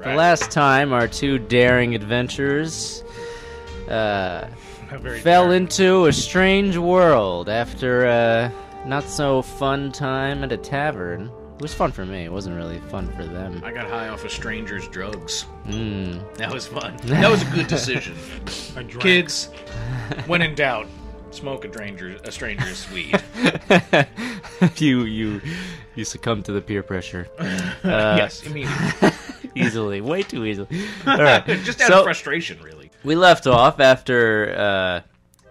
The last time, our two daring adventurers fell into a strange world after a not-so-fun time at a tavern. It was fun for me. It wasn't really fun for them. I got high off a stranger's drugs. That was fun. That was a good decision. Kids, when in doubt, smoke a stranger's weed. You succumb to the peer pressure. Yes, immediately. Easily. Way too easily. All right. Just out of frustration, really. We left off after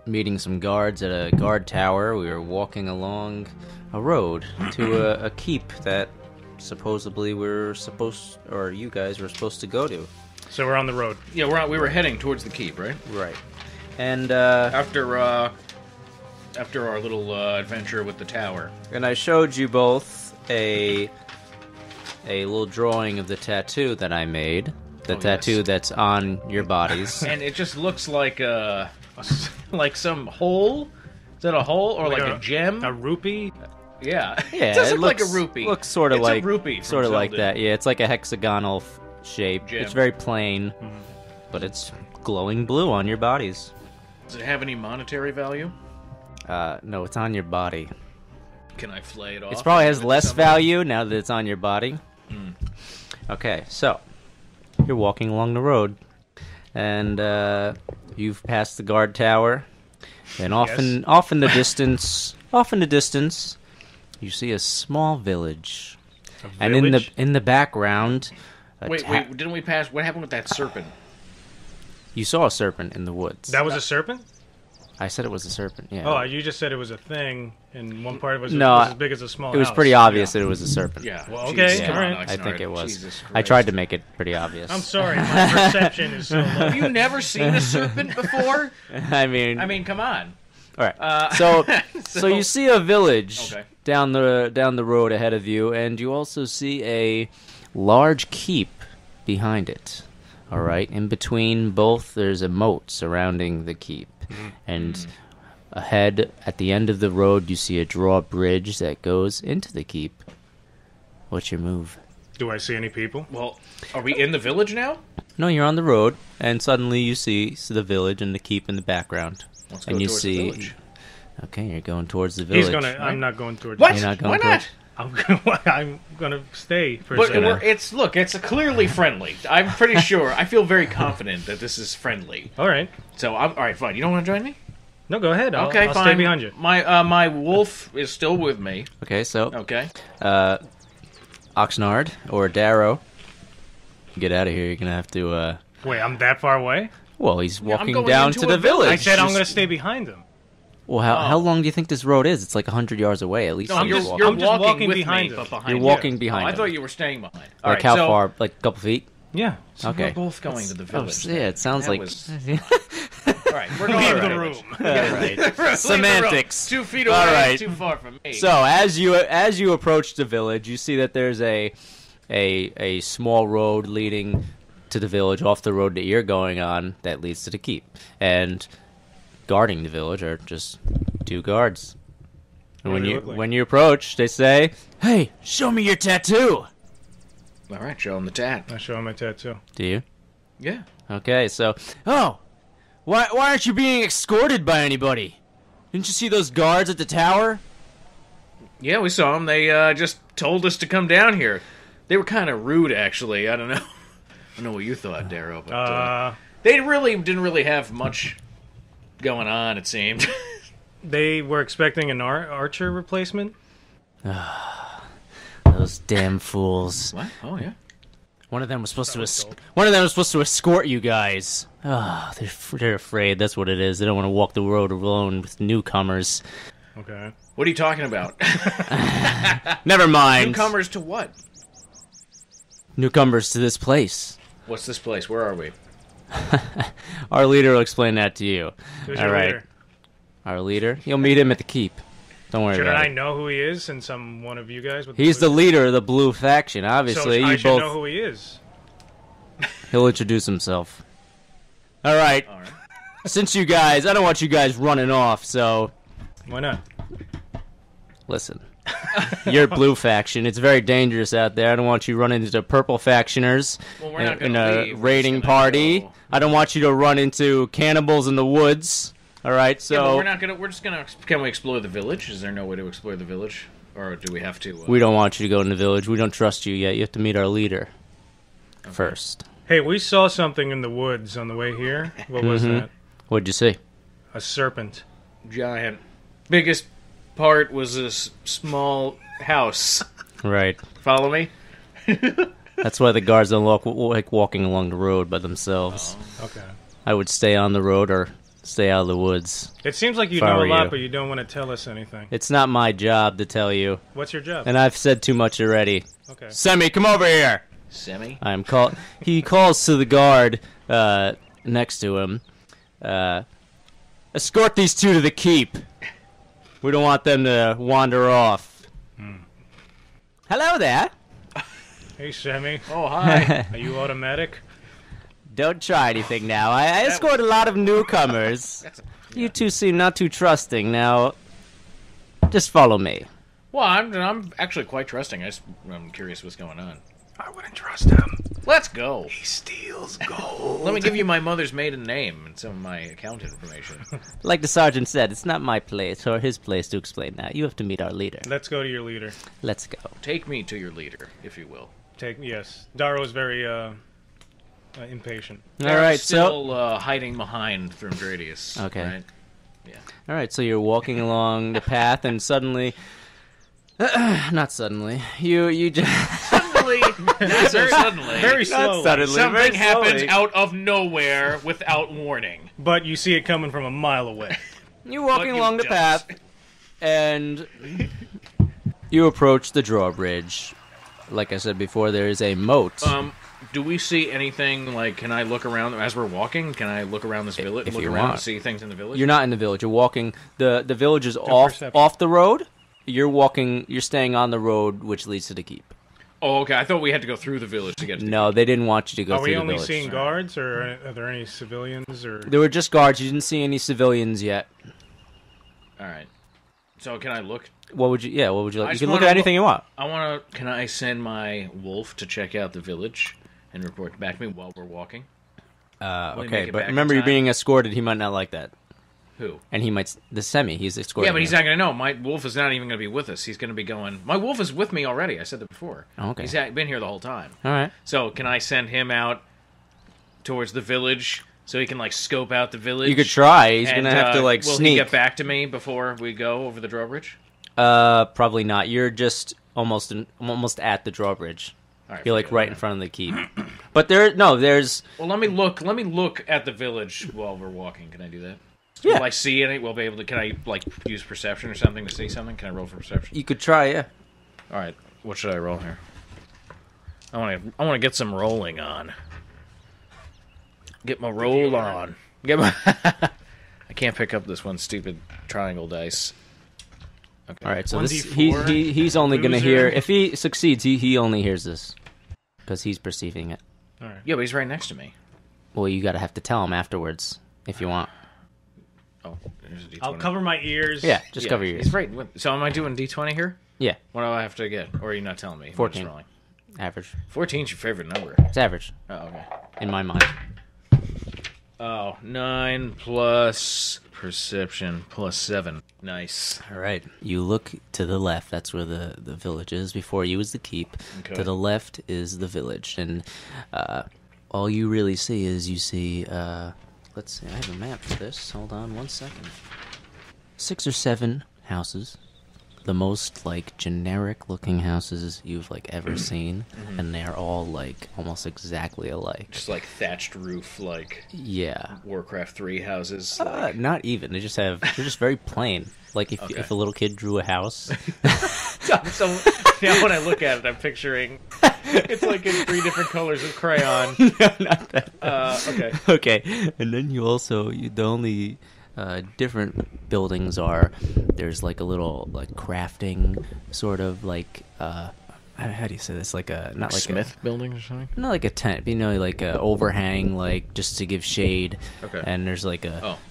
meeting some guards at a guard tower. We were walking along a road to a keep that supposedly you guys were supposed to go to. So we're on the road. Yeah, we were heading towards the keep, right? Right. And after our little adventure with the tower. And I showed you both a little drawing of the tattoo that I made. The tattoo that's on your bodies. And it just looks like like some hole. Is that a hole or like a gem? A rupee? Yeah. Yeah, it does look looks, like a rupee. Looks sort of like a rupee. Sort of like that. Yeah, it's like a hexagonal shape. Gem. It's very plain, but it's glowing blue on your bodies. Does it have any monetary value? No, it's on your body. Can I flay it off? It probably has less value now that it's on your body. Okay, so you're walking along the road, and you've passed the guard tower, and off in the distance, you see a small village. And in the background, wait, didn't we pass? What happened with that serpent? You saw a serpent in the woods. That was a serpent? I said it was a serpent, yeah. Oh, you just said it was a thing, and one part of it was as big as a small house. It was pretty obvious that it was a serpent. Yeah. Well, okay, yeah, all right. I think it was. I tried to make it pretty obvious. I'm sorry, my perception is so low. Have you never seen a serpent before? I mean, come on. All right. So you see a village down the road ahead of you, and you also see a large keep behind it. All right. In between both, there's a moat surrounding the keep, and ahead at the end of the road, you see a drawbridge that goes into the keep. What's your move? Do I see any people? Well, are we in the village now? No, you're on the road, and suddenly you see the village and the keep in the background. Let's go towards the village. Okay, you're going towards the village. I'm not going towards. What? The You're not going Why towards... not? I'm gonna stay for a But second. it's clearly friendly. I'm pretty sure. I feel very confident that this is friendly. All right. So all right, fine. You don't want to join me? No, go ahead. I'll fine. stay behind you. My wolf is still with me. Okay, so Okay. Oxnard or Daro, get out of here. You're gonna have to. Wait, I'm that far away? Well, he's walking going down into to a the village. I said I'm gonna stay behind him. Well, how long do you think this road is? It's like 100 yards away, at least. No, you're you're I'm just walking with behind me, him. but behind You're you. walking behind I him. thought you were staying behind. Like All right, how so, far? Like a couple feet? Yeah. So Okay. we're both going to the village. Yeah, it sounds That like. was- All right, we're going Leave to the the room. All right. Semantics. 2 feet away. All right. Too far from me. So as you approach the village, you see that there's a small road leading to the village off the road that you're going on that leads to the keep, and guarding the village are just 2 guards. And What do they look like? when you approach, they say, "Hey, show me your tattoo." all right, show him the tat. I show him my tattoo. Do you? Yeah. Okay, so why aren't you being escorted by anybody? Didn't you see those guards at the tower? Yeah, we saw them. They just told us to come down here. They were kind of rude, actually. I don't know. I don't know what you thought, Daro, but they didn't really have much going on, it seemed. They were expecting an archer replacement. Those damn fools. What? Oh, yeah. One of them was supposed to escort you guys. They're afraid. That's what it is. They don't want to walk the road alone with newcomers. Okay. What are you talking about? Never mind. Newcomers to what? Newcomers to this place. What's this place? Where are we? Our leader will explain that to you. Who's All your right. leader? Our leader? You'll meet him at the keep. Don't worry Shouldn't about I it. know who he is since I'm one of you guys? He's the leader of the blue faction. Obviously, So I you should both. know who he is. He'll introduce himself. All right. All right. Since I don't want you guys running off. So Why not? listen. You're blue faction. It's very dangerous out there. I don't want you running into purple factioners in a raiding party. Go. I don't want you to run into cannibals in the woods. All right, so... Yeah, but we're not gonna... We're just gonna... Can we explore the village? Is there no way to explore the village? Or do we have to... We don't want you to go in the village. We don't trust you yet. You have to meet our leader first. Hey, we saw something in the woods on the way here. What was that? What'd you see? A serpent. Giant. Biggest part was this small house. Right. Follow me? That's why the guards don't like walking along the road by themselves. Oh, okay. I would stay on the road or stay out of the woods. It seems like you know a lot, but you don't want to tell us anything. It's not my job to tell you. What's your job? And I've said too much already. Okay. Semie, come over here! Semie? He calls to the guard next to him. Escort these two to the keep. We don't want them to wander off. Hello there. Hey, Semie. Oh, hi. Are you automatic? Don't try anything now. I escort a lot of newcomers. You two seem not too trusting. Now, just follow me. Well, I'm actually quite trusting. I'm curious what's going on. I wouldn't trust him. Let's go. He steals gold. Let me give you my mother's maiden name and some of my account information. Like the sergeant said, it's not my place or his place to explain that. You have to meet our leader. Let's go to your leader. Let's go. Take me to your leader, if you will. Yes. Daro is very impatient. All right, still hiding behind Thrim and Daro. Okay. Right? Yeah. All right, so you're walking along the path, and suddenly, not suddenly, you just suddenly, not so suddenly, very slowly. Not suddenly, something happens slowly. out of nowhere without warning. But you see it coming from a mile away. You're walking along the path, and you approach the drawbridge. Like I said before, there is a moat. Do we see anything, like, can I look around, as we're walking, can I look around this village, if look you around want. and see things in the village? You're not in the village, you're walking, the village is off the road, you're staying on the road, which leads to the keep. Oh, okay, I thought we had to go through the village to get to the No, keep. they didn't want you to go through the village. Are we only seeing guards, or are there any civilians, or...? There were just guards, you didn't see any civilians yet. Alright. So, can I look? What would you like? You can look at anything you want. Can I send my wolf to check out the village and report back to me while we're walking? Okay, but remember you're being escorted, he might not like that. Who? And the Semie, he's escorting. Yeah, but he's not going to know. My wolf is not even going to be with us. He's going to be going... My wolf is with me already, I said that before. Oh, okay. He's been here the whole time. Alright. So, can I send him out towards the village so he can, like, scope out the village? You could try, he's going to have to, like, will sneak. Will he get back to me before we go over the drawbridge? Probably not. You're just almost at the drawbridge. Right, you're like right in front of the keep. But there's. Well, let me look at the village while we're walking. Can I do that? Yeah. Will I see any? Will I be able to? Can I like use perception or something to see something? Can I roll for perception? You could try, yeah. All right. What should I roll here? I want to get some rolling on. Get my roll on. I can't pick up this one stupid triangle dice. Okay. All right, so he's only going to hear... If he succeeds, he only hears this. Because he's perceiving it. All right. Yeah, but he's right next to me. Well, you have to tell him afterwards, if you want. Oh, there's a D20. I'll cover my ears. Yeah, just cover your ears. He's right. So am I doing D20 here? Yeah. What do I have to get? Or are you not telling me? 14. Average. 14's your favorite number. It's average. Oh, okay. In my mind. Oh, 9 plus perception plus 7. Nice. All right. You look to the left. That's where the village is. Before you is the keep. Okay. To the left is the village. And all you really see is let's see. I have a map for this. Hold on 1 second. 6 or 7 houses. The most like generic looking houses you've like ever seen, and they're all like almost exactly alike. Just like thatched roof, like Warcraft 3 houses. Not even. They're just very plain. Like if a little kid drew a house. So now when I look at it, I'm picturing it's like in 3 different colors of crayon. No, not that. Okay. Okay, and then the only different buildings are there's like a little like crafting sort of like how do you say this, like a not like Smith building or something, not like a tent, like a overhang, like just to give shade. Okay. And there's like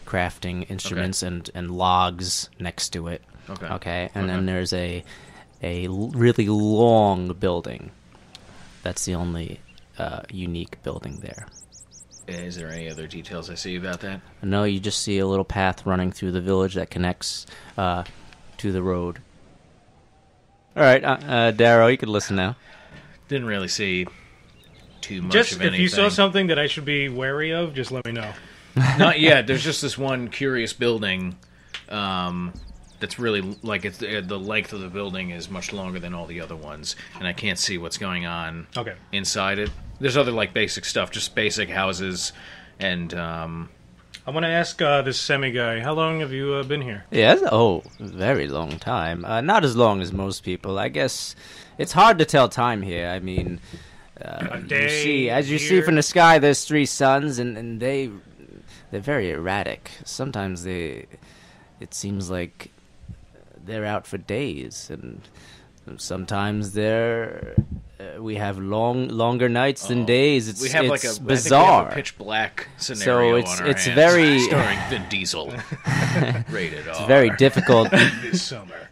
crafting instruments and logs next to it. Okay. Okay. And then there's a a really long building. That's the only unique building there. Is there any other details I see about that? No, you just see a little path running through the village that connects to the road. All right, Daro, you can listen now. Didn't really see too much just of anything. If you saw something that I should be wary of, just let me know. Not yet. There's just this one curious building that's really, like, it's the length of the building is much longer than all the other ones, and I can't see what's going on inside it. There's other, like, basic stuff, just basic houses, and I want to ask this Semie guy, how long have you been here? Yes, very long time. Not as long as most people. I guess it's hard to tell time here. I mean, a day, you see from the sky, there's 3 suns, and they're very erratic. Sometimes it seems like they're out for days, and sometimes we have longer nights than days. It's bizarre. I think we have a pitch black scenario on our hands. Very starring Vin Diesel. Rated R. It's very difficult this summer.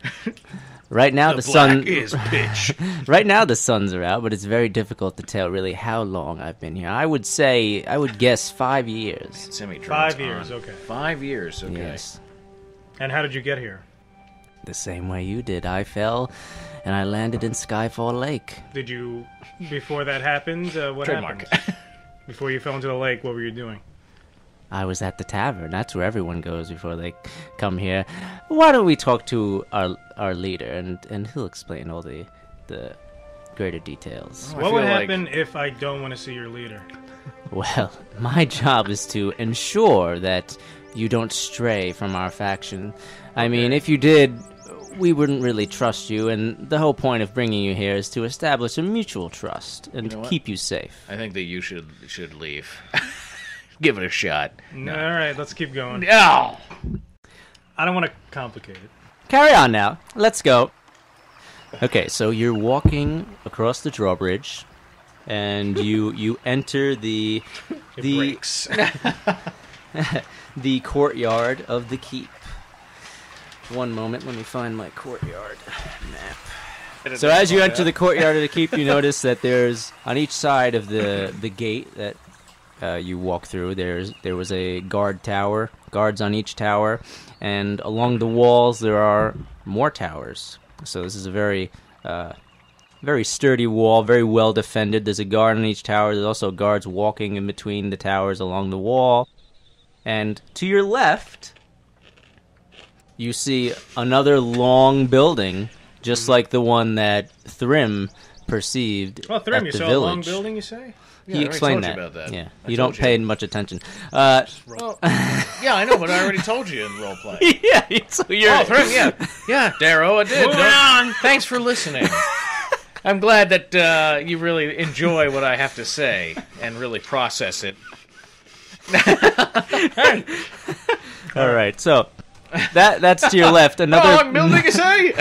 Right now the sun is pitch. Right now the suns are out, but it's very difficult to tell really how long I've been here. I would guess 5 years. 5 years, okay. 5 years, okay. Yes. And how did you get here? The same way you did. I fell, and I landed in Skyfall Lake. Did you, before that happened, what happened? Before you fell into the lake, what were you doing? I was at the tavern. That's where everyone goes before they come here. Why don't we talk to our leader, and he'll explain all the greater details. What would happen if I don't want to see your leader? Well, my job is to ensure that you don't stray from our faction. I mean, if you did, we wouldn't really trust you, and the whole point of bringing you here is to establish a mutual trust and keep you safe. I think that you should leave. Give it a shot. No. All right, let's keep going. No! I don't want to complicate it. Carry on now. Let's go. Okay, so you're walking across the drawbridge, and you enter the the courtyard of the keep. One moment, let me find my courtyard map. So as you enter the courtyard of the keep, you notice that there's, on each side of the gate that you walk through, there was a guards on each tower, and along the walls there are more towers. So this is a very sturdy wall, very well defended. There's a guard on each tower. There's also guards walking in between the towers along the wall. And to your left, you see another long building, just like the one that Thrim perceived at Thrim, the you saw village. A long building, you say? Yeah, he explained that. About that. Yeah, you don't pay much attention. Yeah, I know, but I already told you in roleplay. Yeah, so you're... Oh, Thrim, yeah, Daro, I did. Moving on. Thanks for listening. I'm glad that you really enjoy what I have to say and really process it. All right, so that's to your left. Another long building, you say?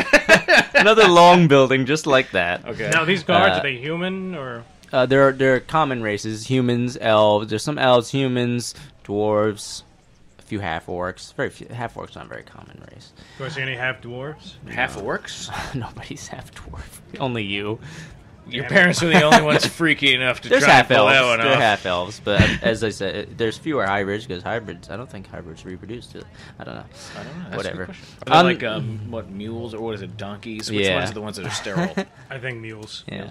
Another long building, just like that. Okay. Now these guards, are they human or? They're common races: humans, elves. There's some elves, humans, dwarves, a few half-orcs. Very few half-orcs, not a very common race. Do I see any half-dwarves? Half-orcs? Nobody's half-dwarf. Only you. Your parents are the only ones freaky enough to try and pull that one off. They're half-elves, but as I said, there's fewer hybrids, because hybrids, I don't think hybrids reproduce, do they? I don't know. That's whatever. Are they like, what, mules, or what is it, donkeys? Which ones are the ones that are sterile? I think mules. Yeah.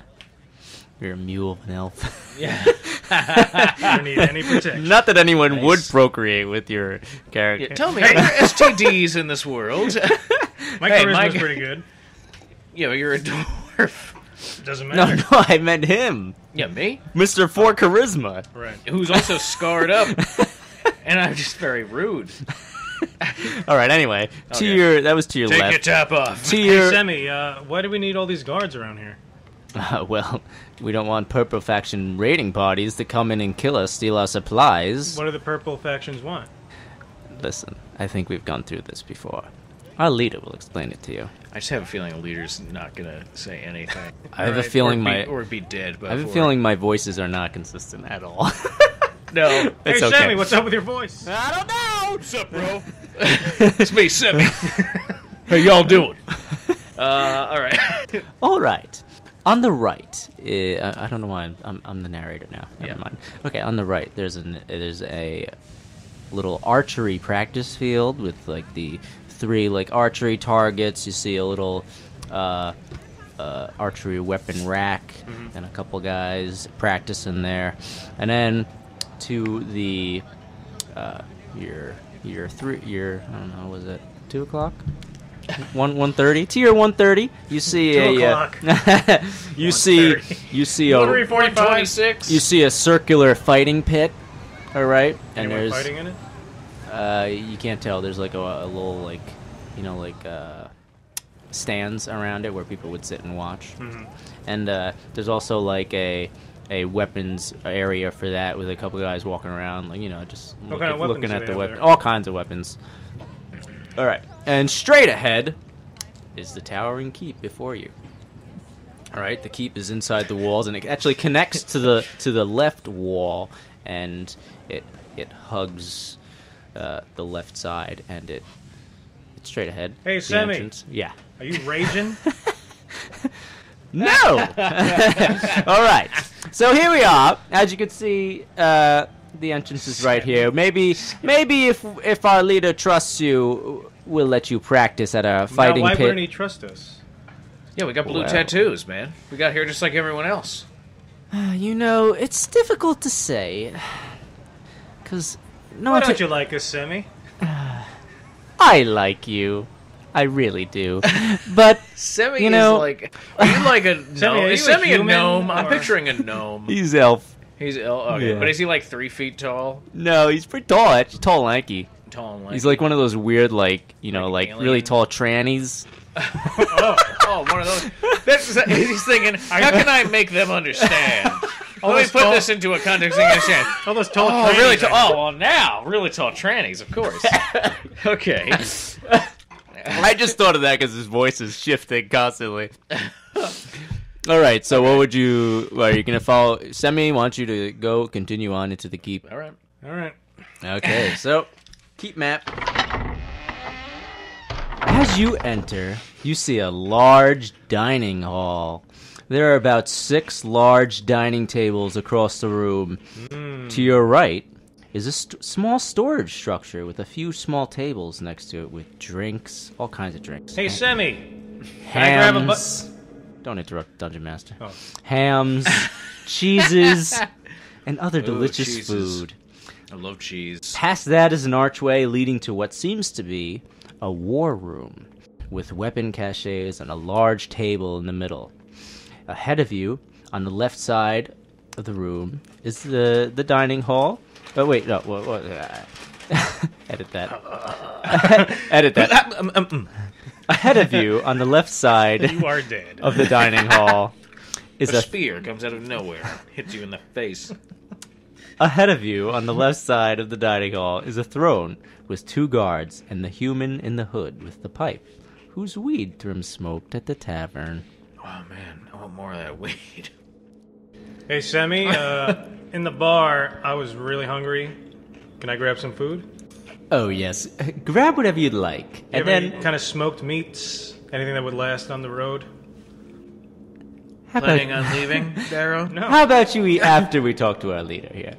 You're a mule of an elf. Yeah. Don't need any protection. Not that anyone would procreate with your character. Yeah, tell me, are there STDs in this world? My charisma's pretty good. Yeah, but you're a dwarf. Doesn't matter. No, I meant him. Yeah, me? Mr. For Charisma. Right. Who's also scarred up. And I'm just very rude. All right, anyway. That was to your left. Take your top off. Hey, Semie, why do we need all these guards around here? Well, we don't want purple faction raiding parties to come in and kill us, steal our supplies. What do the purple factions want? Listen, I think we've gone through this before. Our leader will explain it to you. I just have a feeling a leader's not going to say anything. I have a feeling or be dead before. I have a feeling my voices are not consistent at all. No. Hey, okay. Semie, what's up with your voice? I don't know! What's up, bro? It's me, Semie. How y'all doing? Alright. All right. On the right, I don't know why I'm the narrator now. Never mind. Okay, on the right, there's a little archery practice field with like the 3 like archery targets. You see a little archery weapon rack and a couple guys practicing there, and then to the your I don't know, was it 2:00? 1:30 to your 1:30. You see 2:00. you see a 1:46. you see a circular fighting pit. All right, and Anyone there's fighting in it? you can't tell. There's like a little like stands around it where people would sit and watch. And there's also like a weapons area for that with a couple guys walking around, like just looking at the weapons. All kinds of weapons. All right, and straight ahead is the towering keep before you. All right, the keep is inside the walls, and it actually connects to the left wall, and it hugs the left side, and it's straight ahead. Hey, Semie. Yeah. Are you raging? No. All right. So here we are. As you can see, the entrance is right here. Maybe if our leader trusts you, we'll let you practice at a fighting why pit. wouldn't he trust us? Yeah, we got blue tattoos, man. We got here just like everyone else. It's difficult to say. Because Why don't you like us, Semie? I like you. I really do. But Semie is like... Are you like a gnome? Is Semie a gnome? I'm picturing a gnome. He's elf. He's okay, Yeah. but is he like 3 feet tall? No, he's pretty tall. Actually, tall, lanky. Tall and lanky. He's like one of those weird, like alien? really tall trannies. One of those. He's thinking, how can I make them understand? Let me put this into a context they can understand. All those tall Oh, really trannies. tall. Oh, well, now, really tall trannies, of course. Okay. I just thought of that because his voice is shifting constantly. All right, so what would you... Are you going to follow... Semie wants you to continue on into the keep. All right. Okay, so, keep map. As you enter, you see a large dining hall. There are about 6 large dining tables across the room. To your right is a small storage structure with a few small tables next to it with drinks, all kinds of drinks. Hey, Semie. Hams. Don't interrupt, Dungeon Master. Oh. Hams, cheeses, and other delicious cheeses. food. I love cheese. Past that is an archway leading to what seems to be a war room with weapon caches and a large table in the middle. Ahead of you, on the left side of the room, is the dining hall. Oh, wait, no. Edit that. Edit that. Ahead of you, on the left side You are dead. of the dining hall, is A a spear comes out of nowhere, hits you in the face. Ahead of you, on the left side of the dining hall, is a throne with 2 guards and the human in the hood with the pipe, whose weed Thrim smoked at the tavern. Oh, man. I want more of that weed. Hey, Semie. In the bar, I was really hungry. Can I grab some food? Oh, yes. Grab whatever you'd like. You And have then... any kind of smoked meats? Anything that would last on the road? How Planning on leaving, Daro? No. How about you eat after we talk to our leader here?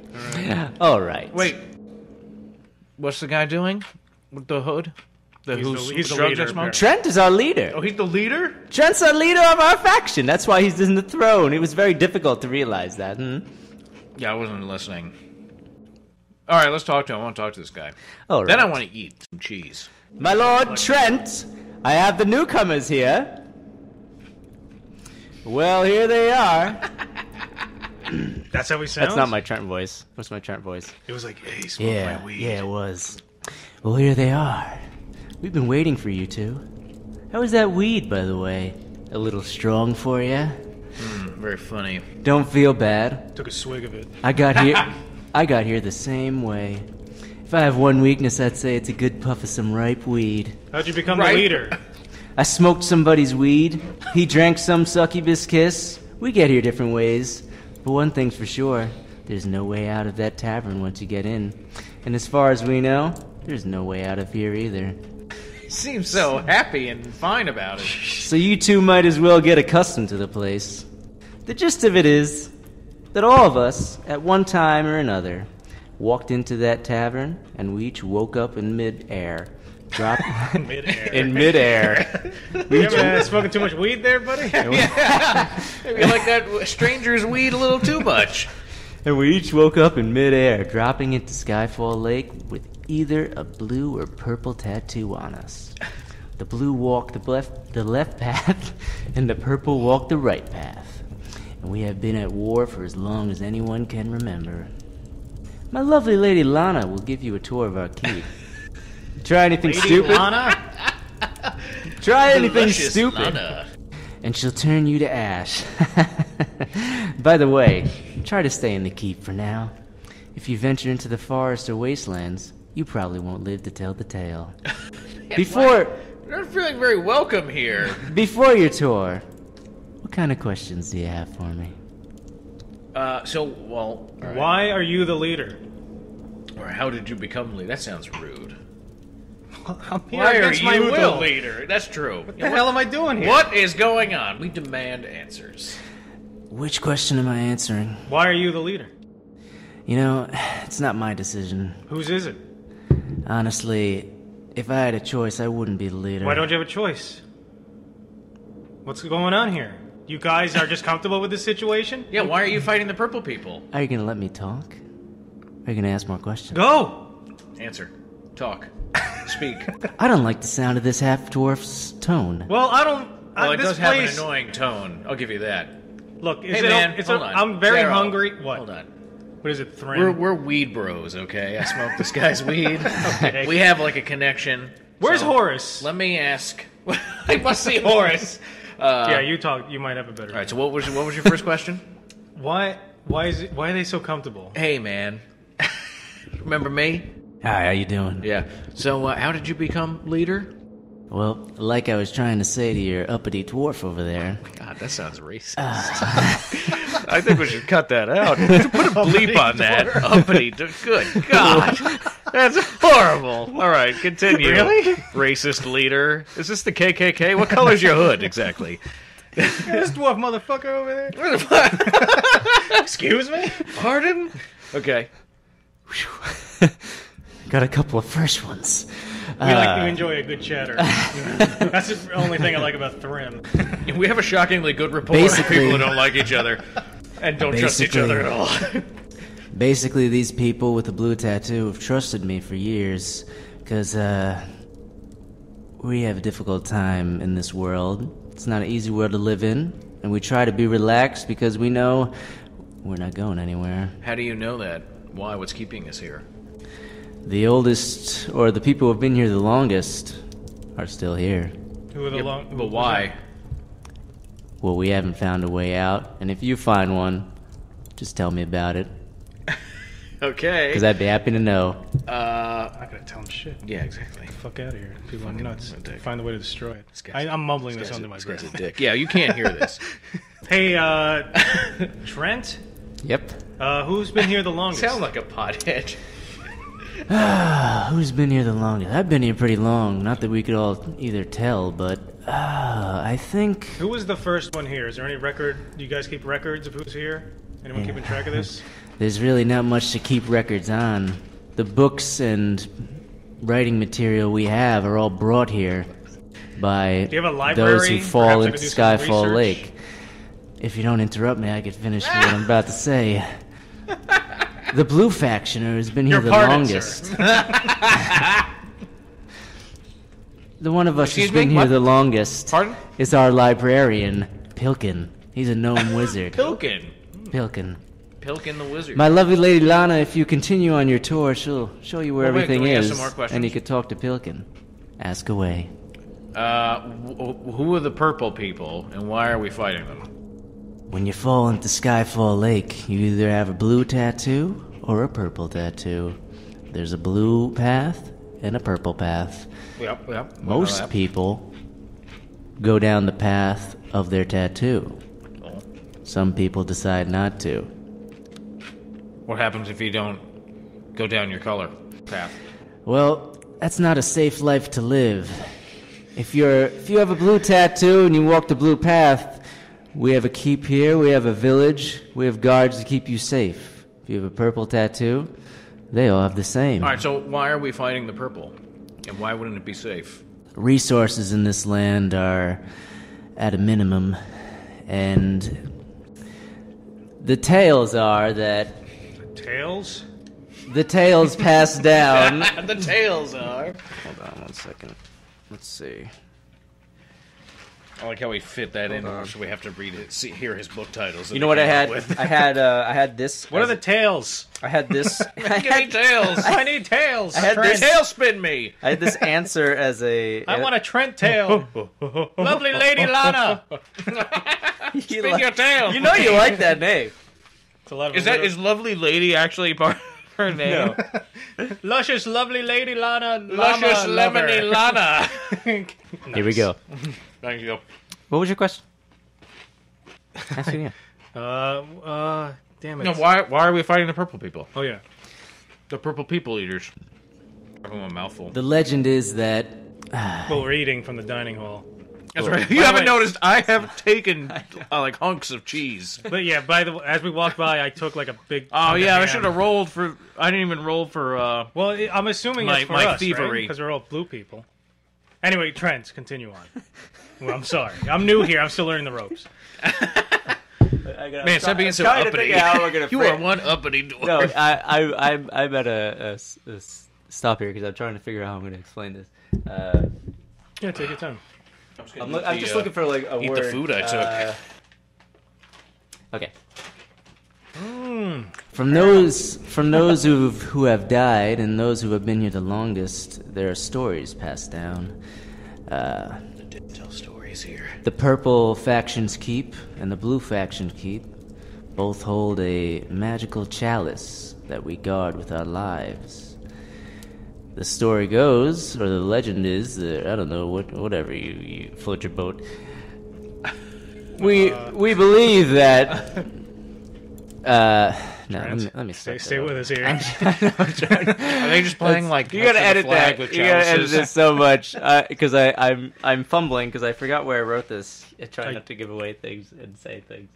All right. Wait. What's the guy doing with the hood? He's the drugs leader, I smoked? Trent is our leader. Oh, he's the leader? Trent's our leader of our faction. That's why he's in the throne. It was very difficult to realize that. Yeah, I wasn't listening. All right, let's talk to him. I want to talk to this guy. All right. Then I want to eat some cheese. My lord Trent, I have the newcomers here. Well, here they are. That's how he sounds? That's not my Trent voice. What's my Trent voice? It was like, hey, smoke my weed. Yeah, it was. Well, here they are. We've been waiting for you two. How was that weed, by the way? A little strong for you? Very funny. Don't feel bad. Took a swig of it. I got here the same way. If I have one weakness, I'd say it's a good puff of some ripe weed. How'd you become Right. the leader? I smoked somebody's weed. He drank some succubus kiss. We get here different ways. But one thing's for sure. There's no way out of that tavern once you get in. And as far as we know, there's no way out of here either. seems so happy and fine about it. So you two might as well get accustomed to the place. The gist of it is that all of us, at one time or another, walked into that tavern, and we each woke up in mid-air. In mid-air. You ever smoking too much weed there, buddy? Yeah. Maybe you like that stranger's weed a little too much. And we each woke up in mid-air, dropping into Skyfall Lake with either a blue or purple tattoo on us. The blue walked the left path, and the purple walked the right path. And we have been at war for as long as anyone can remember. My lovely lady Lana will give you a tour of our keep. Try anything stupid? Lana? Try anything Delicious stupid. Lana. And she'll turn you to ash. By the way, try to stay in the keep for now. If you venture into the forest or wastelands, you probably won't live to tell the tale. You're not feeling very welcome here. Before your tour, what kind of questions do you have for me? All right. Why are you the leader? Or how did you become leader? That sounds rude. I'm here Why are against my you will. the leader? That's true. What the hell am I doing here? What is going on? We demand answers. Which question am I answering? Why are you the leader? You know, it's not my decision. Whose is it? Honestly, if I had a choice, I wouldn't be the leader. Why don't you have a choice? What's going on here? You guys are just comfortable with this situation? Yeah, why are you fighting the purple people? Are you going to let me talk? Or are you going to ask more questions? Go! Answer. Talk. Speak. I don't like the sound of this half-dwarf's tone. Well, I don't... Well, it this does place... have an annoying tone. I'll give you that. Look, Hey, man, hold on. I'm very Daro, hungry. What? Hold on. What is it, Thrim? We're weed bros, okay? I smoke this guy's weed. Okay. We have, like, a connection. Where's So, Horace? Let me ask... I must see Horace. Yeah, you talk. You might have a better... All right, so what was your first question? Why are they so comfortable? Hey, man. Remember me? Hi, how you doing? Yeah. So, how did you become leader? Well, like I was trying to say to your uppity dwarf over there... God, that sounds racist. I think we should cut that out. Put a bleep on that. Uppity. Good God. That's horrible. All right, continue. Really? Racist leader. Is this the KKK? What color's your hood, exactly? This dwarf motherfucker over there. Excuse me? Pardon? Okay. Got a couple of fresh ones. We like to enjoy a good chatter. That's the only thing I like about Thrim. We have a shockingly good rapport with people who don't like each other and don't trust each other at all. Basically, these people with the blue tattoo have trusted me for years, because, we have a difficult time in this world. It's not an easy world to live in, and we try to be relaxed because we know we're not going anywhere. How do you know that? Why? What's keeping us here? The oldest, or the people who have been here the longest, are still here. Who are the But why? Well, we haven't found a way out, and if you find one, just tell me about it, Okay. because I'd be happy to know. I'm not gonna tell him shit. Yeah, exactly. Fuck out of here. People are nuts. dick. Find a way to destroy it. guy's- I'm mumbling this This under my guy's breath. a dick. Yeah, you can't hear this. Hey, Trent? Yep. Who's been here the longest? Sound like a pothead. Who's been here the longest? I've been here pretty long. Not that we could all either tell, but I think... Who was the first one here? Is there any record? Do you guys keep records of who's here? Anyone keeping track of this? There's really not much to keep records on. The books and writing material we have are all brought here by Do you have a library? those who fall Perhaps I into could do some Skyfall research? Lake. If you don't interrupt me, I could finish what I'm about to say. The Blue Factioner has been here the longest. The one of us Excuse who's been me? here What? the longest Pardon? is our librarian, Pilkin. He's a gnome wizard. Pilkin. Pilkin. Pilkin the wizard. My lovely lady Lana, if you continue on your tour, she'll show you where Well, wait, everything can we ask is, some more questions? and you could talk to Pilkin. Ask away. Who are the purple people, and why are we fighting them? When you fall into Skyfall Lake, you either have a blue tattoo or a purple tattoo. There's a blue path and a purple path. Yep. Most people go down the path of their tattoo. Oh. Some people decide not to. What happens if you don't go down your color path? Well, that's not a safe life to live. If you have a blue tattoo and you walk the blue path, we have a keep here, we have a village, we have guards to keep you safe. If you have a purple tattoo, they all have the same. All right, so why are we fighting the purple? And why wouldn't it be safe? Resources in this land are at a minimum, and the tales are that... Tails? The tales pass down. The tales are... Hold on 1 second. Let's see. I like how we fit that in, or should we have to read it, hear his book titles? You know what I had? I had this. What are the tails? I had this. Give me tails. I need tails. I had this. Tail spin me. I had this answer as a. I want a Trent tail. Lovely lady Lana. Spin your tail. You know you like that name. It's a lot of Is lovely lady actually part of her name? No. Luscious lovely lady Lana. Luscious lemony Lana. Here we go. Thank you. What was your question? Ask it again. Damn it. No, why are we fighting the purple people? Oh yeah, The purple people eaters. I'm a mouthful. The legend is that. well, we're eating from the dining hall. That's right. You haven't noticed. I have taken like hunks of cheese. But yeah, as we walked by, I took like a big. Oh yeah, I ham. should have rolled for. I didn't even roll for. Well, I'm assuming my it's for my us, thievery. because we're all blue people. Anyway, Trent, continue on. Well, I'm sorry. I'm new here. I'm still learning the ropes. Man, stop being so uppity. You are one uppity dork. No, I'm at a stop here because I'm trying to figure out how I'm going to explain this. Yeah, take your time. I'm just looking for like a eat word. the food I took. Okay. From those who have died and those who have been here the longest, there are stories passed down. Didn't tell stories here. The purple faction's keep and the blue faction's keep both hold a magical chalice that we guard with our lives. The story goes, or the legend is, I don't know, whatever you float your boat. We believe that. No, let me stay with us here. Are they just playing like you gotta edit that? With you gotta edit chalices? this so much because I'm fumbling because I forgot where I wrote this. I try not to give away things and say things.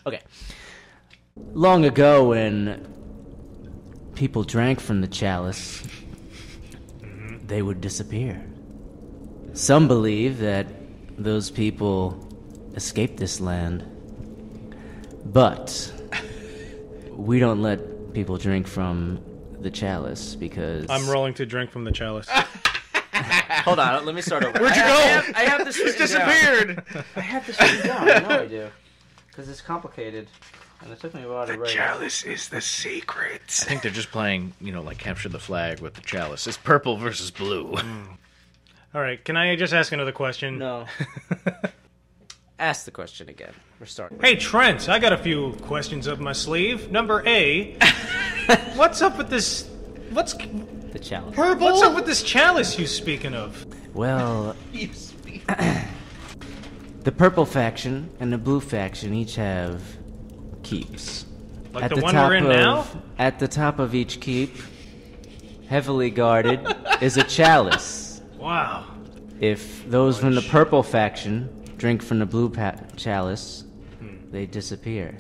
Okay. Long ago, when people drank from the chalice, they would disappear. Some believe that those people escaped this land, but we don't let people drink from the chalice because... I'm rolling to drink from the chalice. Hold on, let me start over. Where'd you go? I have this written disappeared. Down. I have this written down. I know I do. Because it's complicated. And it took me a while to write. Chalice is the secret. I think they're just playing, like capture the flag with the chalice. It's purple versus blue. All right, can I just ask another question? No. Ask the question again. We're starting. Hey, Trent, I got a few questions up my sleeve. Number A, what's up with this... The chalice. Purple? What's up with this chalice you speaking of? Well... The purple faction and the blue faction each have keeps. Like at the one we're in now? At the top of each keep, heavily guarded, is a chalice. Wow. If those from the purple faction drink from the blue chalice, they disappear.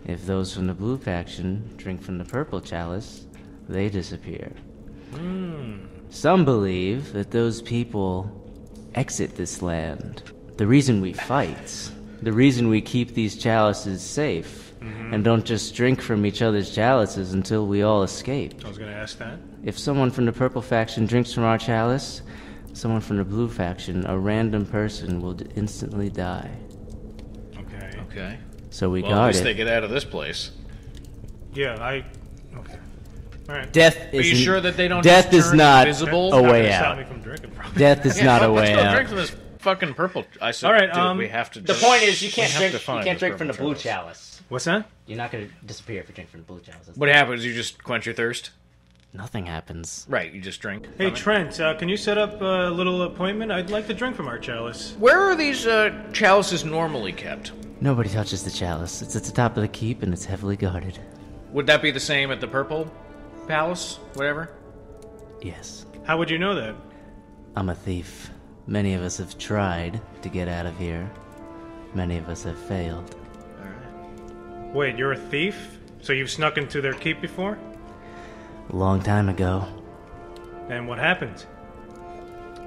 If those from the blue faction drink from the purple chalice, they disappear. Some believe that those people exit this land. The reason we fight, the reason we keep these chalices safe, and don't just drink from each other's chalices until we all escape. I was going to ask that. If someone from the purple faction drinks from our chalice, someone from the blue faction, a random person, will instantly die. Okay. So we At guard least it. they get out of this place. Yeah, okay. All right. Death Are you sure that they don't Death just is turn not invisible? a Not way gonna stop out. me from drinking from it. Death is not a way Let's go out. drink from this fucking purple. I said, All right, dude, we have to. The point is, you can't we have drink. to You find can't this drink from the purple blue chalice. chalice. What's that? You're not going to disappear if you drink from the blue chalice. What happens? You just quench your thirst. Nothing happens. Right, you just drink. Hey, Trent, can you set up a little appointment? I'd like to drink from our chalice. Where are these chalices normally kept? Nobody touches the chalice. It's at the top of the keep, and it's heavily guarded. Would that be the same at the purple palace? Whatever. Yes. How would you know that? I'm a thief. Many of us have tried to get out of here. Many of us have failed. Alright. Wait, you're a thief? So you've snuck into their keep before? A long time ago. And what happened?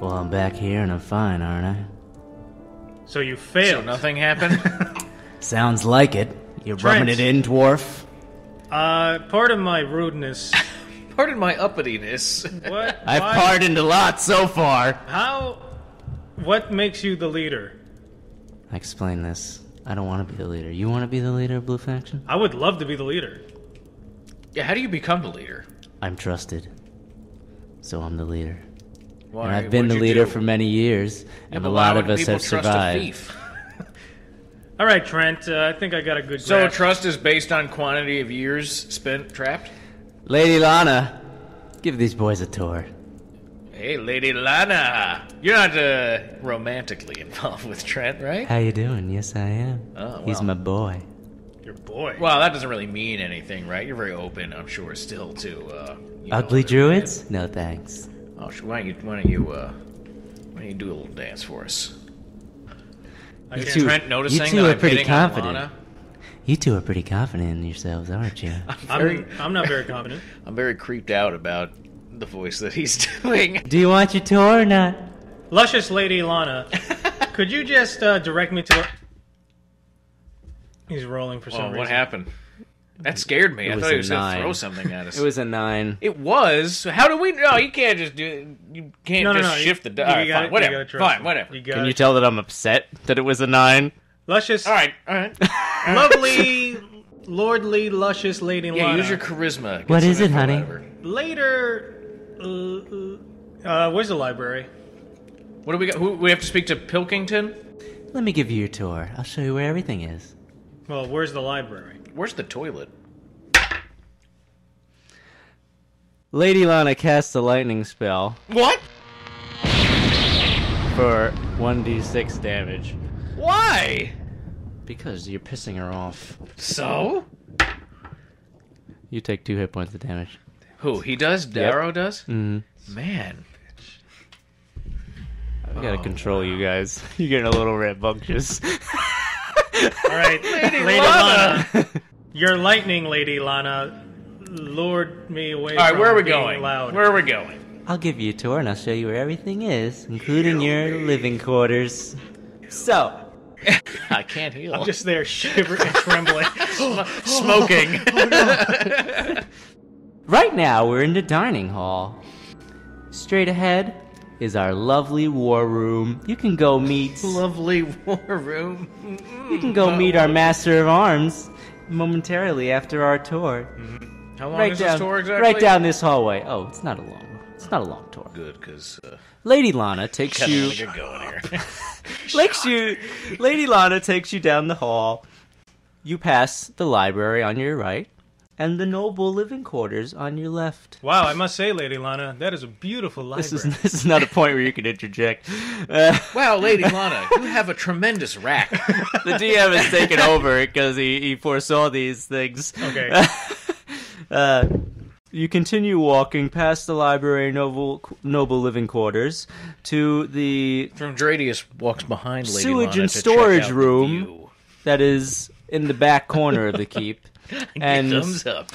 Well, I'm back here and I'm fine, aren't I? So you failed. So nothing happened? Sounds like it. You're Trent. rubbing it in, dwarf? Pardon my rudeness. Pardon my uppityness. What? I've Why- pardoned a lot so far. What makes you the leader? I explain this. I don't want to be the leader. You want to be the leader of Blue Faction? I would love to be the leader. Yeah, how do you become the leader? I'm trusted. So I'm the leader. Why? And I've been the What'd you leader do? for many years, Yeah, and but a why lot would of us people have trust a survived. thief? All right, Trent. I think I got a good So grasp. trust is based on quantity of years spent trapped? Lady Lana, give these boys a tour. Hey, Lady Lana. You're not romantically involved with Trent, right? How you doing? Yes, I am. Oh, He's well. my boy. Your boy. Well, that doesn't really mean anything, right? You're very open, I'm sure, still to Ugly druids? No thanks. Oh, why don't you do a little dance for us? I Is can't- Trent noticing you two that are I'm pretty hitting on confident. Lana? You two are pretty confident in yourselves, aren't you? I'm not very confident. I'm very creeped out about the voice that he's doing. Do you want your tour or not? Luscious Lady Lana, could you just direct me to... He's rolling for some Oh, reason. what happened? That scared me. I was thought he a was going to 9. throw something at us. It was a 9. It was. How do we? No, you can't just do. You can't No, just shift the die. All right, gotta- fine, whatever. you gotta trust Fine, me. whatever. You Can gotta- you tell that I'm upset that it was a 9? Luscious, All right, all right. lovely, lordly, luscious Lady Yeah, Lana. use your charisma. Get What some is it, info honey? out of her. Later... where's the library? What do we got? Who, we have to speak to Pilkington. Let me give you your tour. I'll show you where everything is. Well, where's the library? Where's the toilet? Lady Lana casts a lightning spell What? for 1d6 damage. Why? Because you're pissing her off. So? You take 2 hit points of damage. Who? He does? Daro does? Mm-hmm. Man. I gotta control you guys. You're getting a little rambunctious. All right, Lady Lana. Lana. Your lightning, Lady Lana, lured me away. All right, from where are we being going? Loud. Where are we going? I'll give you a tour and I'll show you where everything is, including your living quarters. So, I can't heal. I'm just there shivering and trembling. smoking. right now we're in the dining hall. Straight ahead is our lovely war room. You can go meet. Lovely war room. You can go meet our master of arms momentarily after our tour. How long is this tour exactly? Right down this hallway. Oh, it's not a long tour. Good, because Lady Lana takes kind of you. want to get going here. Lady Lana takes you down the hall. You pass the library on your right, and the noble living quarters on your left. Wow, I must say, Lady Lana, that is a beautiful library. This is not a point where you can interject. Wow, Lady Lana, you have a tremendous rack. The DM has taken over because he foresaw these things. Okay. You continue walking past the library noble living quarters to the From Dradius walks behind Lady Sewage Lana and to storage check out room. The view. that is in the back corner of the keep. Thumbs up.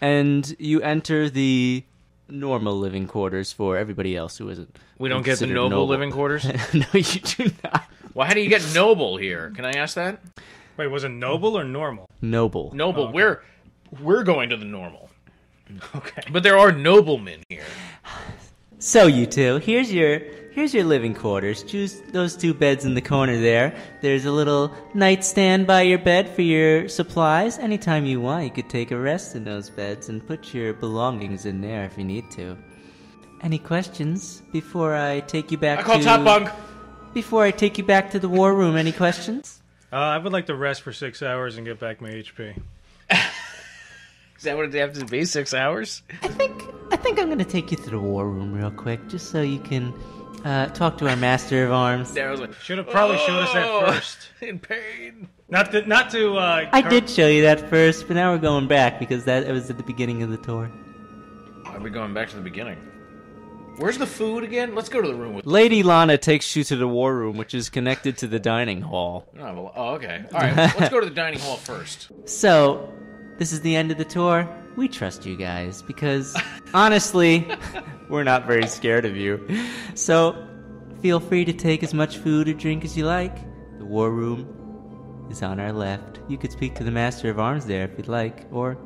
And you enter the normal living quarters for everybody else who isn't. We don't get the considered noble living quarters? No, you do not. Well, how do you get noble here? Can I ask that? Wait, was it noble or normal? Noble. Noble. Oh, okay. We're going to the normal. Okay. But there are noblemen here. So you two, here's your living quarters. Choose those 2 beds in the corner there. There's a little nightstand by your bed for your supplies. Anytime you want, you could take a rest in those beds and put your belongings in there if you need to. Any questions before I take you back I call to... top bunk. Before I take you back to the war room, any questions? I would like to rest for 6 hours and get back my HP. Is that what it have to be? 6 hours? I think I'm gonna take you to the war room real quick, just so you can talk to our master of arms. Daryl's like, Should have probably showed us that first. In pain. Not to. I did show you that first, but now we're going back because that was at the beginning of the tour. Why are we going back to the beginning? Where's the food again? Let's go to the room with... Lady Lana takes you to the war room, which is connected to the dining hall. Oh, okay. All right, let's go to the dining hall first. So, this is the end of the tour. We trust you guys because, honestly, we're not very scared of you. So, feel free to take as much food or drink as you like. The war room is on our left. You could speak to the Master of Arms there if you'd like, or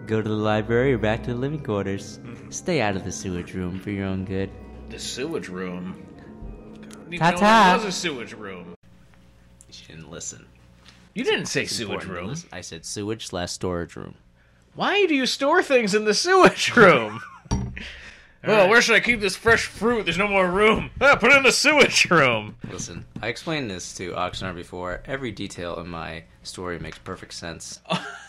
go to the library or back to the living quarters. Stay out of the sewage room for your own good. The sewage room? Ta-ta. It was a sewage room. You didn't listen. You didn't say sewage room. I said sewage/storage room. Why do you store things in the sewage room? Well, where should I keep this fresh fruit? There's no more room. Put it in the sewage room. Listen, I explained this to Oxnard before. Every detail in my story makes perfect sense.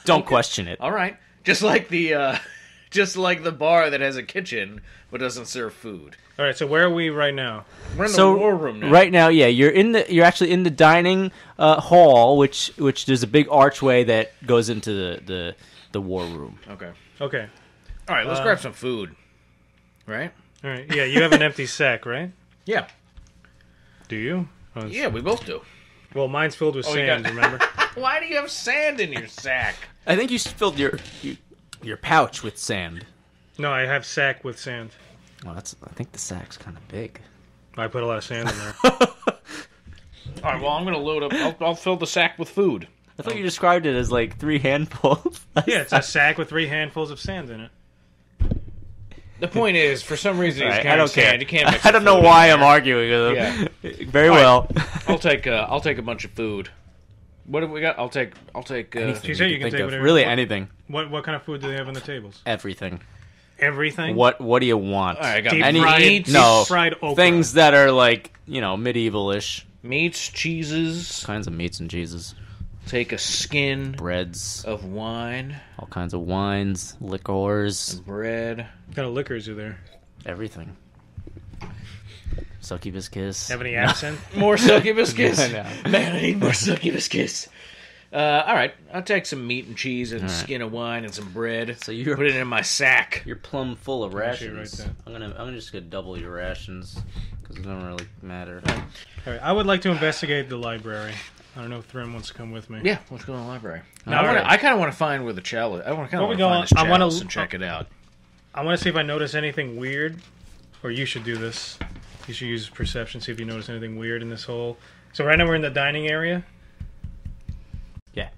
Don't question it. All right. Just like the bar that has a kitchen but doesn't serve food. All right, so where are we right now? We're in the war room now. Right now, yeah, you're actually in the dining hall, which there's a big archway that goes into the war room. Okay. Okay. All right, let's grab some food. Right? All right. Yeah, you have an empty sack, right? Yeah. Do you? Yeah, we both do. Well, mine's filled with sand, remember? Why do you have sand in your sack? I think you filled your pouch with sand. No, I have sack with sand. Well, I think the sack's kind of big. I put a lot of sand in there. All right, well, I'm going to load up. I'll fill the sack with food. I thought you described it as like 3 handfuls. Yeah, it's a sack with 3 handfuls of sand in it. The point is, for some reason, he's I don't care. sand. You can't mix I don't know why I'm arguing with him. Yeah. Very well. I'll take a bunch of food. What have we got? I'll take. She said you can take whatever. Really, anything. What kind of food do they have on the tables? Everything. Everything. What do you want? All right, I got deep fried okra. Things that are like medieval-ish. Meats, cheeses, All kinds of meats and cheeses. Take a skin Breads, of wine, all kinds of wines, liquors, bread. What kind of liquors are there? everything. Succubus kiss. Have any absinthe? More succubus kiss. I know. Man, I need more succubus kiss. All right, I'll take some meat and cheese and skin of wine and some bread. So you put it in my sack. You're plumb full of rations. Right I'm just gonna double your rations because it doesn't really matter. All right, I would like to investigate the library. I don't know if Thrim wants to come with me. Yeah, let's go to the library. No, I kind of want to find where the chalice. I want to find this chalice and check it out. I want to see if I notice anything weird, or you should do this. You should use perception, see if you notice anything weird in this hole. So right now we're in the dining area. Yeah.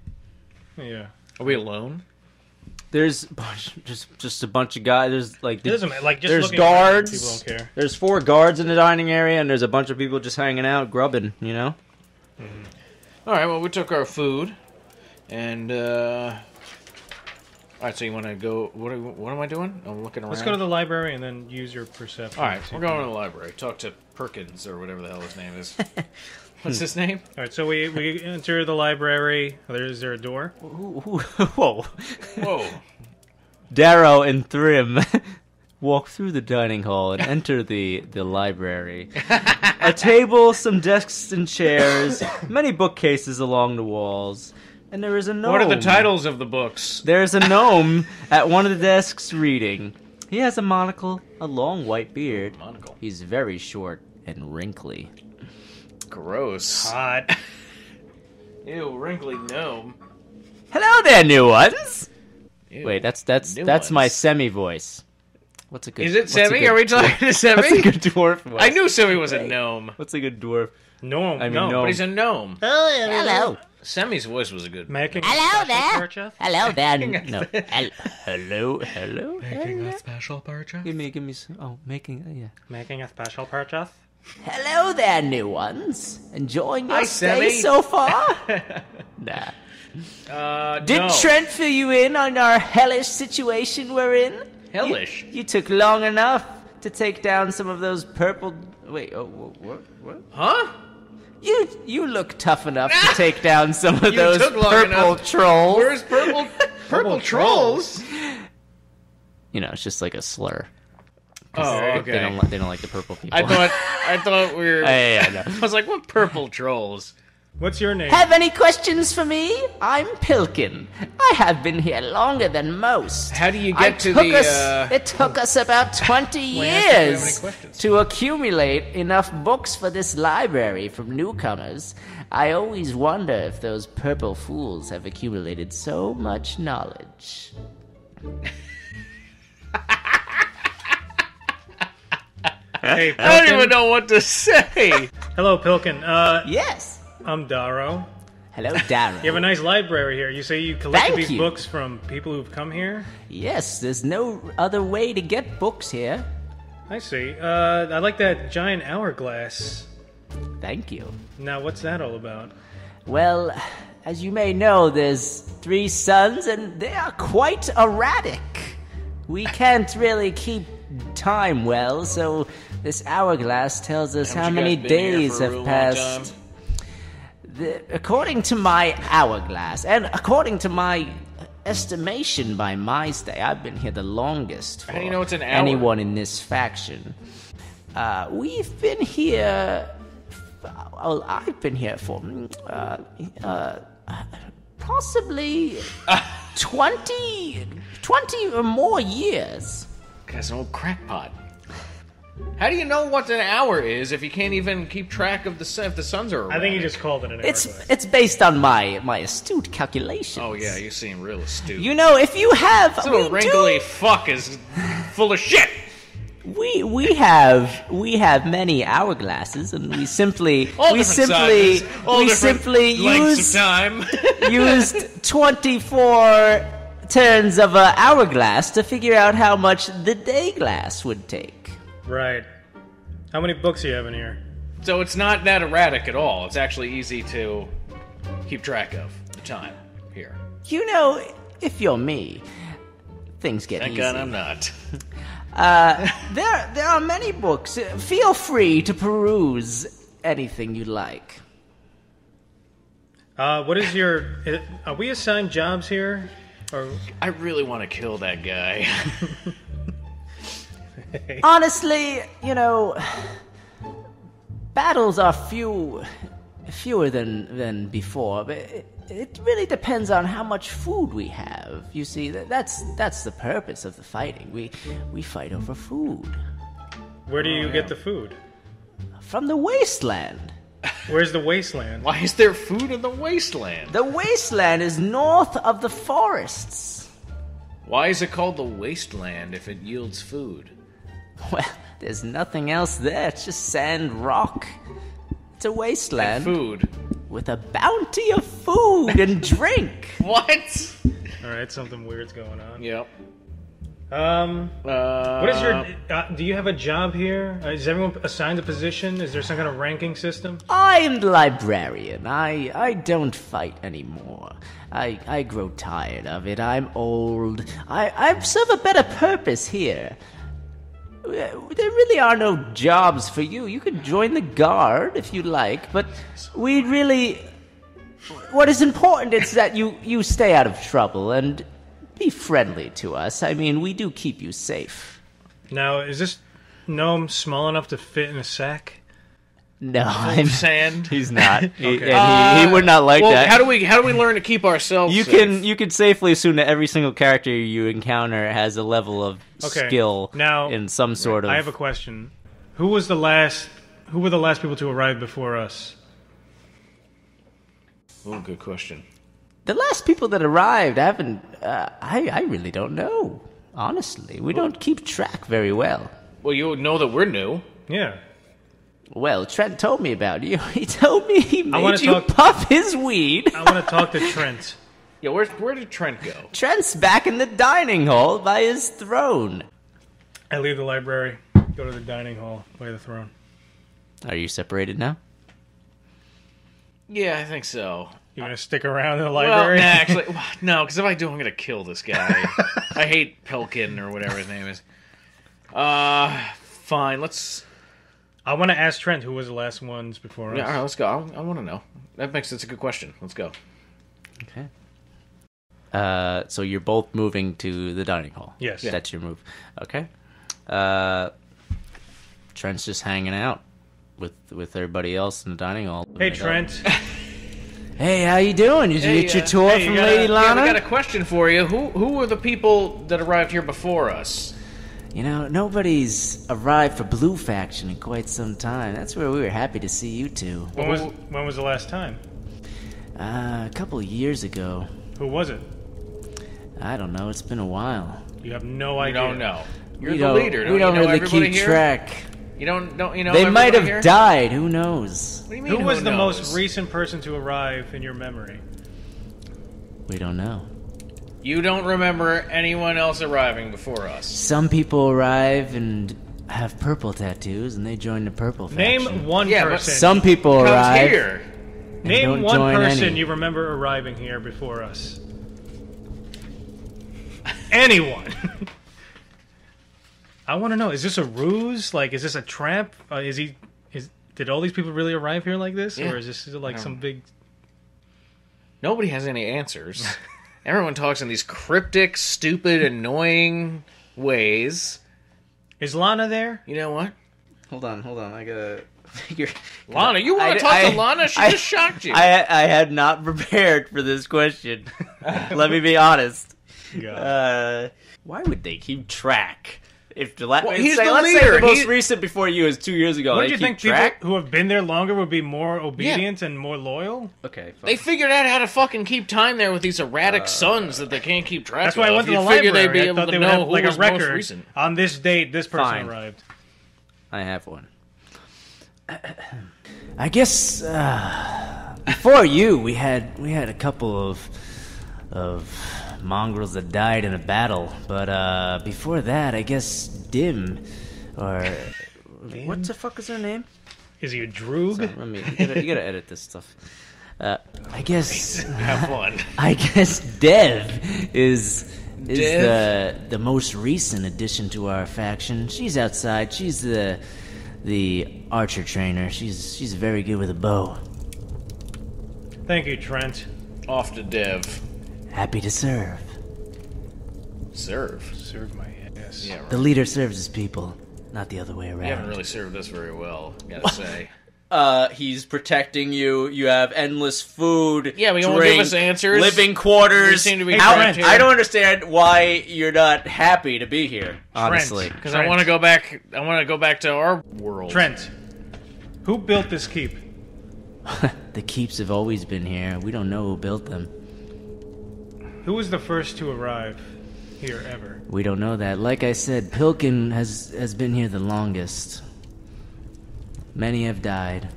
Yeah. Are we alone? There's just a bunch of guys. There's like It doesn't matter. Like, just there's looking around, guards. people don't care. There's 4 guards in the dining area, and there's a bunch of people just hanging out, grubbing. You know. Mm-hmm. All right. Well, we took our food, and all right. So you want to go? What am I doing? I'm looking around. Let's go to the library and then use your perception. All right, we're going to the library. Talk to Perkins or whatever the hell his name is. What's his name? All right. So we enter the library. Is there a door? Whoa. Whoa. Daro and Thrim walk through the dining hall and enter the library. A table, some desks and chairs, many bookcases along the walls, and there is a gnome. What are the titles of the books? There's a gnome at one of the desks reading. He has a monocle, a long white beard. Monocle. He's very short and wrinkly. Gross. Hot. Ew, wrinkly gnome. Hello there, new ones. Ew, Wait, that's new my ones. Semie voice. What's a good? Is it what's a Semie? good Are we talking to Semie? What's a good dwarf voice? I knew Semie was a gnome. What's a good dwarf? No, I mean, no. no. But he's a gnome. Hello. Semi's voice was a good. Making Hello a special there. purchase? Hello there. No. Hello. Making a special purchase. Give me some. Oh, yeah. Making a special purchase? Hello there, new ones. Enjoying your Hi, stay Semie. so far? Nah. Did no. Trent fill you in on our hellish situation we're in? Hellish? You took long enough to take down some of those purple... Wait, what? Huh? You look tough enough to take down some of those took long purple enough. trolls. Where's purple trolls? It's just like a slur. Oh, okay. They don't like the purple people. I thought we were. Yeah, no. I was like, what purple trolls? What's your name? Have any questions for me? I'm Pilkin. I have been here longer than most. How do you get to the... It took us about 20 years to accumulate enough books for this library from newcomers. I always wonder if those purple fools have accumulated so much knowledge. Hey, Pilkin. I don't even know what to say. Hello, Pilkin. Yes. I'm Daro. Hello, Daro. You have a nice library here. You say you collected these books from people who've come here? Yes, there's no other way to get books here. I see. I like that giant hourglass. Thank you. Now, what's that all about? Well, as you may know, there's 3 sons, and they are quite erratic. We can't really keep time well, so this hourglass tells us how many days have passed. According to my hourglass, and according to my estimation by my stay, I've been here the longest for How do you know it's an hour? anyone in this faction. We've been here... Well, I've been here for possibly 20 or more years. Guy's an old crackpot. How do you know what an hour is if you can't even keep track of if the suns are around? I think you just called it an hourglass. It's based on my astute calculations. Oh, yeah, you seem real astute. You know, if you have... This little wrinkly fuck is full of shit! We have many hourglasses, and we simply used 24 turns of an hourglass to figure out how much the day glass would take. Right. How many books do you have in here? So it's not that erratic at all. It's actually easy to keep track of the time here. You know, if you're me, things get easy. Thank God I'm not. There are many books. Feel free to peruse anything you like. What is your... Are we assigned jobs here? Or... I really want to kill that guy. Honestly, you know, battles are fewer than before, but it really depends on how much food we have. You see, that's the purpose of the fighting. We fight over food. Where do you get the food? From the wasteland. Where's the wasteland? Why is there food in the wasteland? The wasteland is north of the forests. Why is it called the wasteland if it yields food? Well, there's nothing else there. It's just sand, rock. It's a wasteland. And food. With a bounty of food and drink. What? Alright, something weird's going on. Yep. What is your... do you have a job here? Is everyone assigned a position? Is there some kind of ranking system? I'm the librarian. I don't fight anymore. I grow tired of it. I'm old. I serve a better purpose here. There really are no jobs for you. You could join the guard if you like, but we really... What is important is that you stay out of trouble and be friendly to us. I mean, we do keep you safe. Now, is this gnome small enough to fit in a sack? No, I'm sand. He's not. Okay. He would not like that. How do we learn to keep ourselves safe? You can safely assume that every single character you encounter has a level of skill now, in some sort of... I have a question. Who were the last people to arrive before us? Oh, good question. The last people that arrived, I haven't... I really don't know. Honestly, we don't keep track very well. Well, you know that we're new. Yeah. Well, Trent told me about you. He told me he made you puff his weed. I want to talk to Trent. Yeah, where did Trent go? Trent's back in the dining hall by his throne. I leave the library, go to the dining hall by the throne. Are you separated now? Yeah, I think so. You gonna stick around in the library? Well, actually, no, because if I do, I'm gonna kill this guy. I hate Pilkin or whatever his name is. Fine, let's... I want to ask Trent who was the last ones before us. Yeah, all right, let's go. I want to know. That's a good question. Let's go. Okay. So you're both moving to the dining hall? Yes. Yeah. That's your move. Okay. Trent's just hanging out with everybody else in the dining hall. Hey, Trent. Hey, how you doing? Did you get your tour from Lady Lana? We got a question for you. Who were the people that arrived here before us? You know, nobody's arrived for Blue Faction in quite some time. That's where we were happy to see you two. When was the last time? A couple of years ago. Who was it? I don't know. It's been a while. You have no idea. You don't know. You're the leader. We don't really keep track. You don't you know? They might have died. Who knows? What do you mean? Who was the most recent person to arrive in your memory? We don't know. You don't remember anyone else arriving before us. Some people arrive and have purple tattoos, and they join the purple faction. Name one person. Some people arrive. Here. Name one person you remember arriving here before us. Anyone. I want to know, is this a ruse? Like, is this a trap? Did all these people really arrive here like this? Yeah. Or is this like some big... Nobody has any answers. Everyone talks in these cryptic, stupid, annoying ways. Is Lana there? You know what? Hold on. I gotta figure... Lana, you want to talk to Lana? She just shocked you. I had not prepared for this question. Let me be honest. Why would they keep track? If the he's the let's leader. Say the most recent before you is 2 years ago. Don't you think people who have been there longer would be more obedient and more loyal? Okay, fine. They figured out how to fucking keep time there with these erratic sons that they can't keep track of. That's why I went to the You'd library. They'd be I able thought to they would know have like who a was most record. recent. On this date, this person arrived. I have one. I guess before you, we had a couple of mongrels that died in a battle, but before that, I guess Dim, or what the fuck is her name? Is he a droog? So, you gotta edit this stuff. I guess have fun. I guess Dev is the most recent addition to our faction. She's outside. She's the archer trainer. She's very good with a bow. Thank you, Trent. Off to Dev. Happy to serve. Serve my ass. Yeah, right. The leader serves his people, not the other way around. You haven't really served us very well, gotta say. He's protecting you. You have endless food. Yeah, but you won't give us answers. Living quarters. We seem to be I don't understand why you're not happy to be here. Honestly, because I want to go back. I want to go back to our world. Trent, who built this keep? The keeps have always been here. We don't know who built them. Who was the first to arrive here ever? We don't know that. Like I said, Pilkin has been here the longest. Many have died.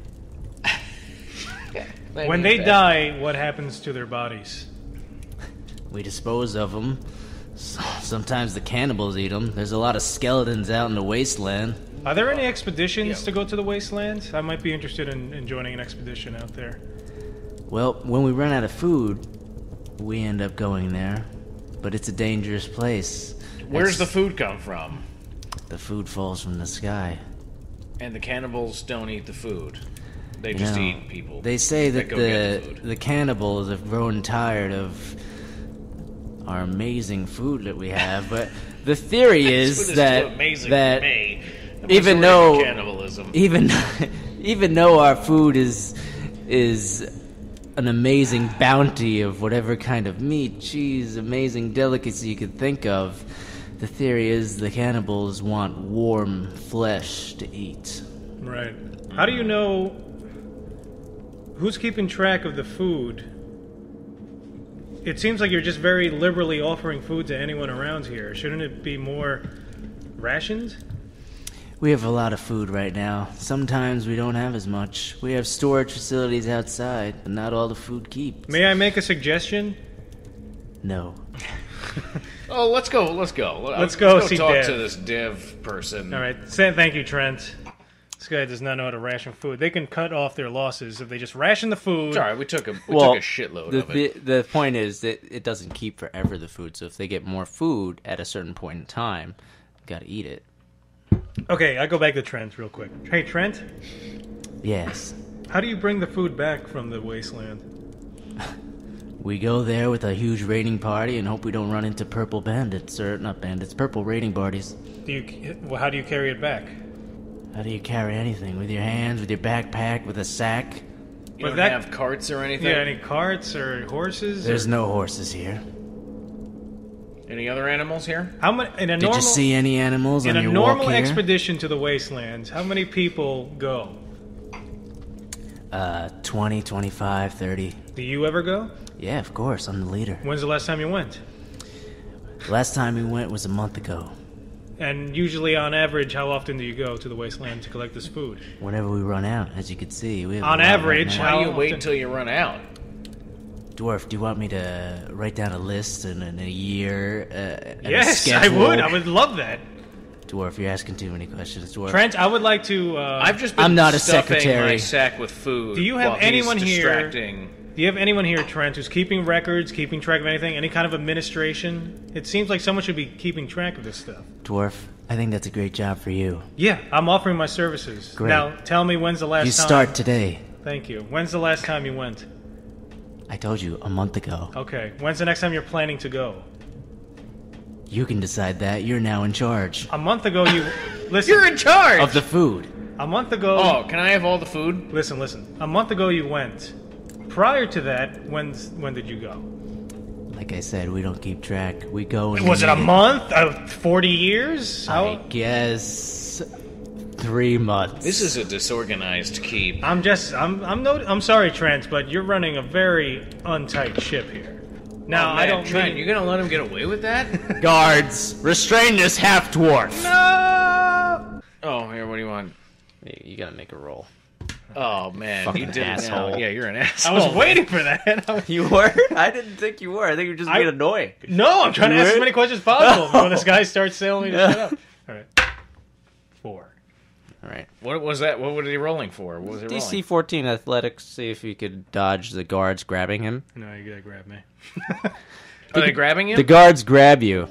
When they die, what happens to their bodies? We dispose of them. Sometimes the cannibals eat them. There's a lot of skeletons out in the wasteland. Are there any expeditions to go to the wasteland? I might be interested in joining an expedition out there. Well, when we run out of food, we end up going there. But it's a dangerous place. Where's the food come from? The food falls from the sky. And the cannibals don't eat the food. They just eat people. They say that the the cannibals have grown tired of our amazing food that we have, but the theory is that even though cannibalism, even though our food is an amazing bounty of whatever kind of meat, cheese, amazing delicacy you could think of, the theory is the cannibals want warm flesh to eat. Right. How do you know who's keeping track of the food? It seems like you're just very liberally offering food to anyone around here. Shouldn't it be more rationed? We have a lot of food right now. Sometimes we don't have as much. We have storage facilities outside, but not all the food keeps. May I make a suggestion? No. Oh, let's go. Let's go see talk Dev. to this Dev person. All right. Thank you, Trent. This guy does not know how to ration food. They can cut off their losses if they just ration the food. Sorry, we took a shitload of it. The point is that it doesn't keep forever, the food. So if they get more food at a certain point in time, you got to eat it. Okay, I go back to Trent real quick. Hey, Trent? Yes. How do you bring the food back from the wasteland? We go there with a huge raiding party and hope we don't run into purple bandits. Or, not bandits, purple raiding parties. How do you carry it back? How do you carry anything? With your hands, with your backpack, with a sack? You don't have carts or anything? Yeah, any carts or horses? There's no horses here. Any other animals here? How many? Did you see any animals on your walk here? In a normal expedition to the Wastelands, how many people go? 20, 25, 30. Do you ever go? Yeah, of course. I'm the leader. When's the last time you went? Last time we went was a month ago. And usually, on average, how often do you go to the Wasteland to collect this food? Whenever we run out, as you can see. We have on average, why do you wait until you run out? Dwarf, do you want me to write down a list and a year? Yes, I would. I would love that. Dwarf, you're asking too many questions. Dwarf. Trent, I would like to... I've just been I'm not a stuffing secretary. my sack with food. Do you have anyone here... Do you have anyone here, Trent, who's keeping records, keeping track of anything? Any kind of administration? It seems like someone should be keeping track of this stuff. Dwarf, I think that's a great job for you. Yeah, I'm offering my services. Great. Now, tell me when's the last time... You start today. Thank you. When's the last time you went? I told you, a month ago. Okay. When's the next time you're planning to go? You can decide that. You're now in charge. A month ago you... Listen. You're in charge! Of the food. A month ago... Oh, can I have all the food? Listen. A month ago you went. Prior to that, when did you go? Like I said, we don't keep track. We go and... Was it a month? 40 years? I guess... 3 months. This is a disorganized keep. I'm sorry, Trent, but you're running a very untight ship here. Now, I don't... Trent, you're gonna let him get away with that? Guards, restrain this half-dwarf! No! Oh, here, what do you want? You gotta make a roll. Oh, man, Fucking you did asshole. it now. Yeah, you're an asshole. I was waiting for that. You were? I didn't think you were. I think you were just being annoying. No, I'm trying to ask as many questions as possible before this guy starts telling me to shut up. All right. 4. All right. What was that? What was he rolling for? What was he rolling? DC 14 athletics. See if you could dodge the guards grabbing him. No, you gotta grab me. Are they grabbing you? The guards grab you.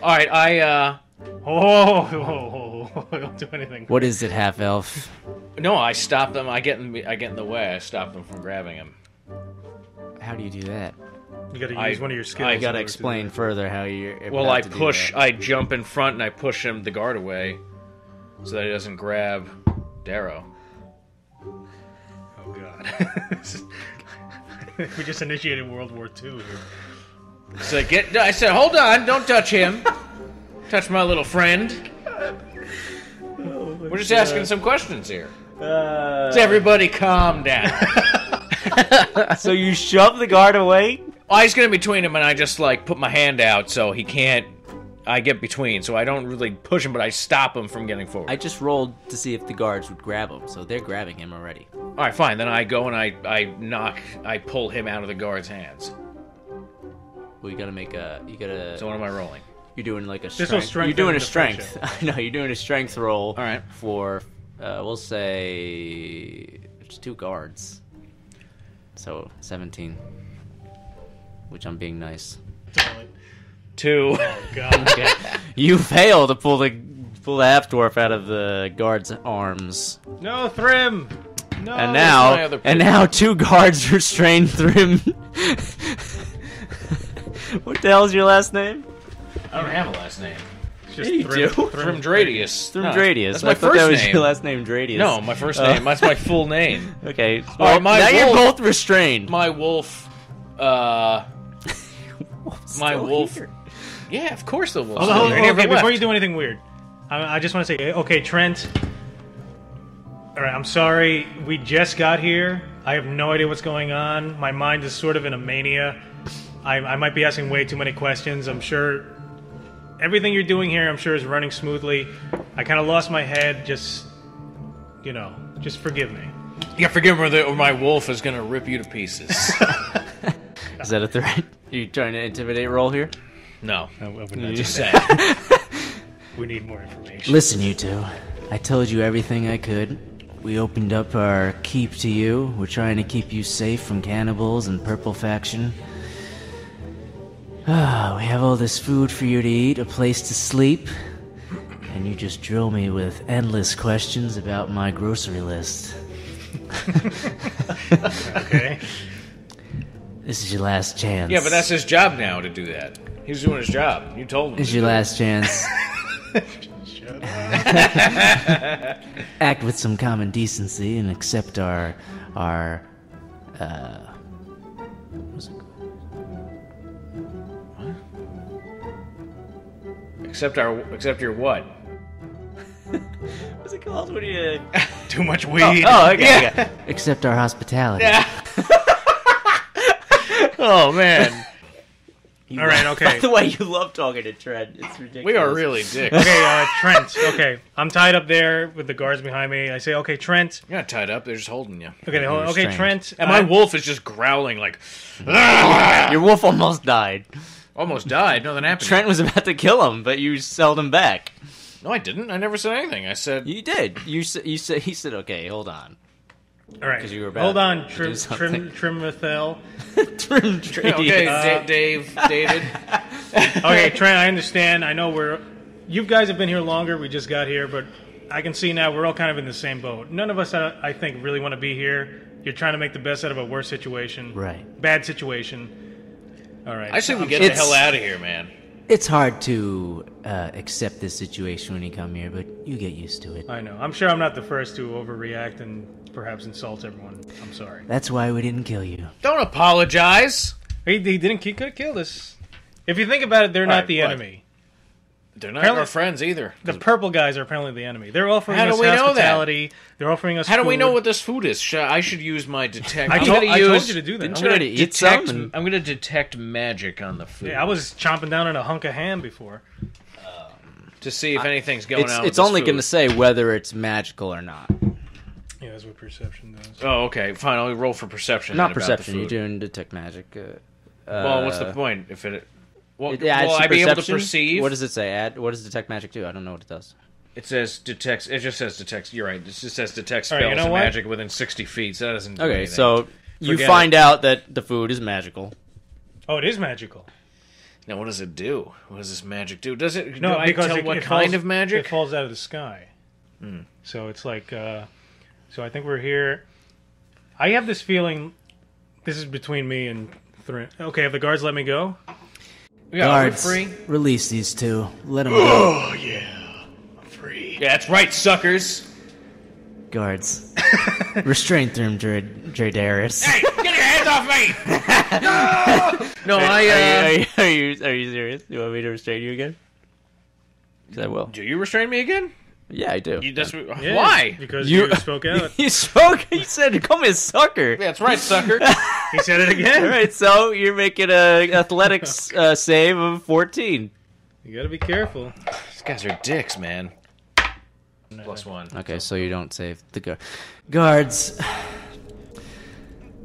All right, don't do anything. What is it, half elf? No, I stop them. I get in the way. I stop them from grabbing him. How do you do that? You gotta use one of your skills. I gotta explain further how you're. Well, I push. I jump in front and I push the guard away, so that he doesn't grab Daro. Oh God! We just initiated World War II here. So I said, hold on, don't touch him. Touch my little friend. We're just asking some questions here. So everybody calm down. So you shove the guard away? I was getting between him, and I just put my hand out so he can't. I get between, so I don't really push him, but I stop him from getting forward. I just rolled to see if the guards would grab him, so they're grabbing him already. All right, fine. Then I go and I pull him out of the guard's hands. Well, you gotta make a. So what am I rolling? You're doing like a strength. strength. You're doing a strength. No, you're doing a strength roll. All right. For, we'll say, it's 2 guards. So 17. Which I'm being nice. 2. Oh God. Okay. You fail to pull the half dwarf out of the guard's arms. No, Thrim. No. And now 2 guards restrain Thrim. What the hell is your last name? I don't have a last name. It's just you do. Thrimdradius. Thrimdradius. That's my I thought first that was name. your last name, Dradius. No, my first name. That's my full name. Okay. Well, now you're both restrained. My wolf. My wolf. Here. Yeah, of course the wolf. Okay, before you do anything weird, I just want to say, okay, Trent. All right, I'm sorry. We just got here. I have no idea what's going on. My mind is sort of in a mania. I might be asking way too many questions. I'm sure everything you're doing here, I'm sure, is running smoothly. I kind of lost my head. Just forgive me. Yeah, forgive me, or my wolf is going to rip you to pieces. Is that a threat? Are you trying to intimidate roll here? No. Just saying. We need more information. Listen, you two. I told you everything I could. We opened up our keep to you. We're trying to keep you safe from cannibals and purple faction. We have all this food for you to eat, a place to sleep, and you just drill me with endless questions about my grocery list. Okay. This is your last chance. Yeah, but that's his job now to do that. He's doing his job. You told him. This is your last chance. Shut up. Act with some common decency and accept our What's it called? Except your what? What's it called when you... Too much weed. Oh, okay. Yeah. Except our hospitality. Yeah. Oh, man. All right, okay. By the way, you love talking to Trent. It's ridiculous. We are really dicks. Okay, Trent. Okay, I'm tied up there with the guards behind me. I say, okay, Trent. You're not tied up. They're just holding you. Okay, okay, Trent. And my wolf is just growling like... Your wolf almost died. Almost died? Nothing happened. Trent was about to kill him, but you held him back. No, I didn't. I never said anything. I said... You did. You said. He said, okay, hold on. All right. You were about hold on, Trim. Okay, David. Okay, Trent, I understand. I know you guys have been here longer. We just got here, but I can see now we're all kind of in the same boat. None of us, I think, really want to be here. You're trying to make the best out of a worse situation. Right. Bad situation. All right. I say we get the hell out of here, man. It's hard to accept this situation when you come here, but you get used to it. I know. I'm sure I'm not the first to overreact and perhaps insult everyone. I'm sorry. That's why we didn't kill you. Don't apologize. He could have killed us. If you think about it, they're not the enemy. They're not our friends either. The purple guys are apparently the enemy. They're offering us hospitality. They're offering us How food. do we know what this food is? I should use my detect. I told you to do that. I'm going to detect magic on the food. Yeah, I was chomping down on a hunk of ham before. To see if anything's going on with It's only going to say whether it's magical or not. Yeah, that's what perception does. Oh, okay. Fine, I'll roll for perception. Not perception. You're doing detect magic. Well, what's the point? If it... Well, will I be able to perceive? What does it say? What does detect magic do? I don't know what it does. It says detects. It just says detects. You're right. It just says detect spells and magic within 60 feet. So that doesn't do anything. So you find out that the food is magical. Oh, it is magical. Now, what does it do? What does this magic do? Does it? No, do I tell what kind of magic? It falls out of the sky. So it's like. So I think we're here. I have this feeling. This is between me and Thrim. Okay, have the guards let me go? Yeah, guards, we're free. Release these two. Let them go. Oh, yeah. I'm free. Yeah, that's right, suckers. Guards. Restrain Thrim Dararis. Hey, get your hands off me! No, Are you serious? You want me to restrain you again? Because I will. Do you restrain me again? Yeah, I do. Why? Because you spoke out. You spoke. You said, "Call me a sucker." Yeah, that's right, sucker. He said it again. All right, so you're making a athletics save of 14. You gotta be careful. These guys are dicks, man. +1. Okay, so you don't save the guards.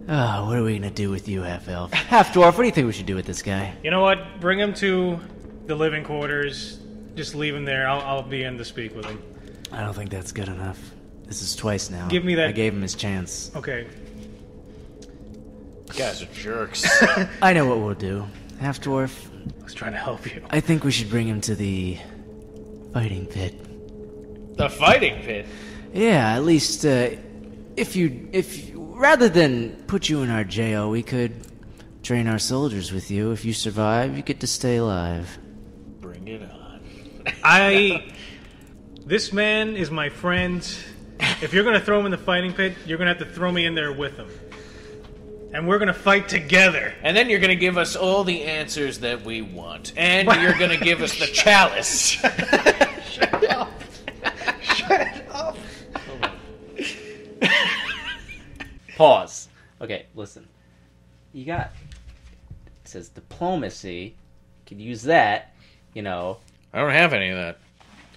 Oh, what are we gonna do with you, half-elf? Half-dwarf, what do you think we should do with this guy? You know what? Bring him to the living quarters. Just leave him there. I'll be in to speak with him. I don't think that's good enough. This is twice now. Give me that. I gave him his chance. Okay. You guys are jerks. I know what we'll do. Half-dwarf. I was trying to help you. I think we should bring him to the fighting pit. The fighting pit? Yeah, at least if rather than put you in our jail, we could train our soldiers with you. If you survive, you get to stay alive. Bring it on. This man is my friend. If you're going to throw him in the fighting pit, you're going to have to throw me in there with him. And we're going to fight together. And then you're going to give us all the answers that we want. And you're going to give us the chalice. Shut up. Shut up. Pause. Okay, listen. You got... It says diplomacy. You could use that, you know... I don't have any of that.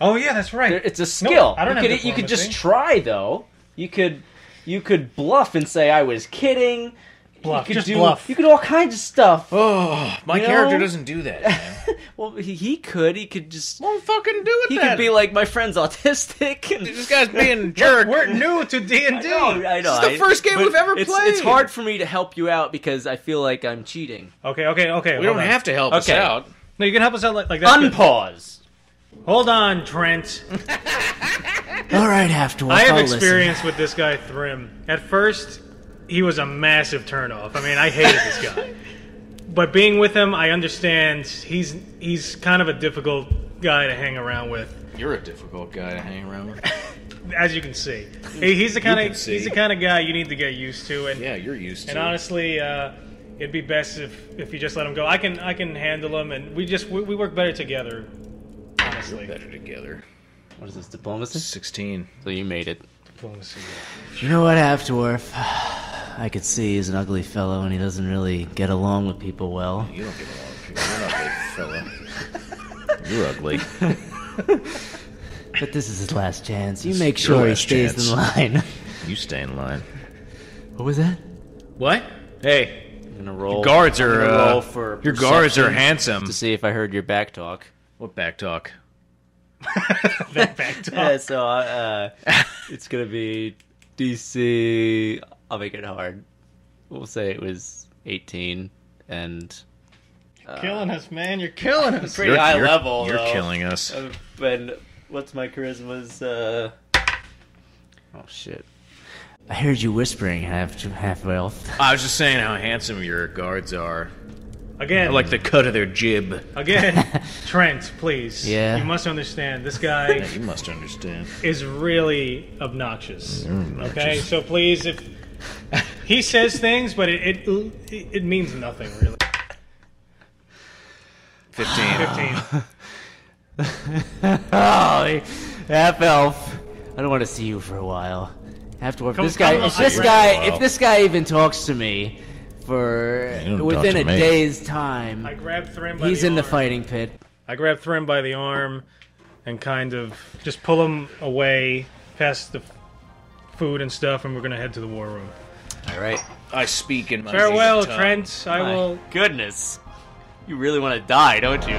Oh yeah, that's right. It's a skill. No, I don't have diplomacy. You could just try though. You could bluff and say I was kidding. Bluff. You could bluff. You could do all kinds of stuff. Oh, my character doesn't do that, man. Well, he could. He could just. Won't fucking do it. He could be like, my friend's autistic. And this guy's being a jerk. We're new to D&D. I know. This is the first game we've ever played. It's hard for me to help you out because I feel like I'm cheating. Okay. We don't have to help us out. No, you can help us out like that. Unpause. Hold on, Trent. All right, half-dwarf. I have experience with this guy, Thrim. At first, he was a massive turnoff. I mean, I hated this guy. But being with him, I understand he's kind of a difficult guy to hang around with. You're a difficult guy to hang around with. as you can see, he's the kind of guy you need to get used to. And yeah, you're used to. And honestly, it'd be best if you just let him go. I can handle him, and we work better together. Honestly, we're better together. What is this, diplomacy? 16. So you made it. Diplomacy. You know what, half-dwarf? I could see he's an ugly fellow, and he doesn't really get along with people well. You don't get along with people. You're an ugly fella. You're ugly. But this is his last chance. You make sure he stays in line. You stay in line. What was that? What? Hey. I'm gonna roll. Your guards are roll for your guards are handsome. To see if I heard your back talk. What back talk? That back talk. Yeah, so it's gonna be DC. I'll make it hard. We'll say it was 18, and killing us, man. You're killing us. Pretty high level. You're though. Killing us. And what's my charisma's? Oh shit! I heard you whispering, half elf. I was just saying how handsome your guards are. Again, I like the cut of their jib. Again, Trent, please. Yeah. You must understand. This guy. Yeah, you must understand. Is really obnoxious. Okay, so please, if he says things, but it means nothing really. 15. Oh, half elf. I don't want to see you for a while. If this guy even talks to me for within a day's time, I grab Thrim by he's in the fighting pit. I grab Thrim by the arm and kind of just pull him away past the food and stuff, and we're gonna head to the war room. All right. I speak in my farewell, native tongue. Trent. I will. Goodness, you really want to die, don't you?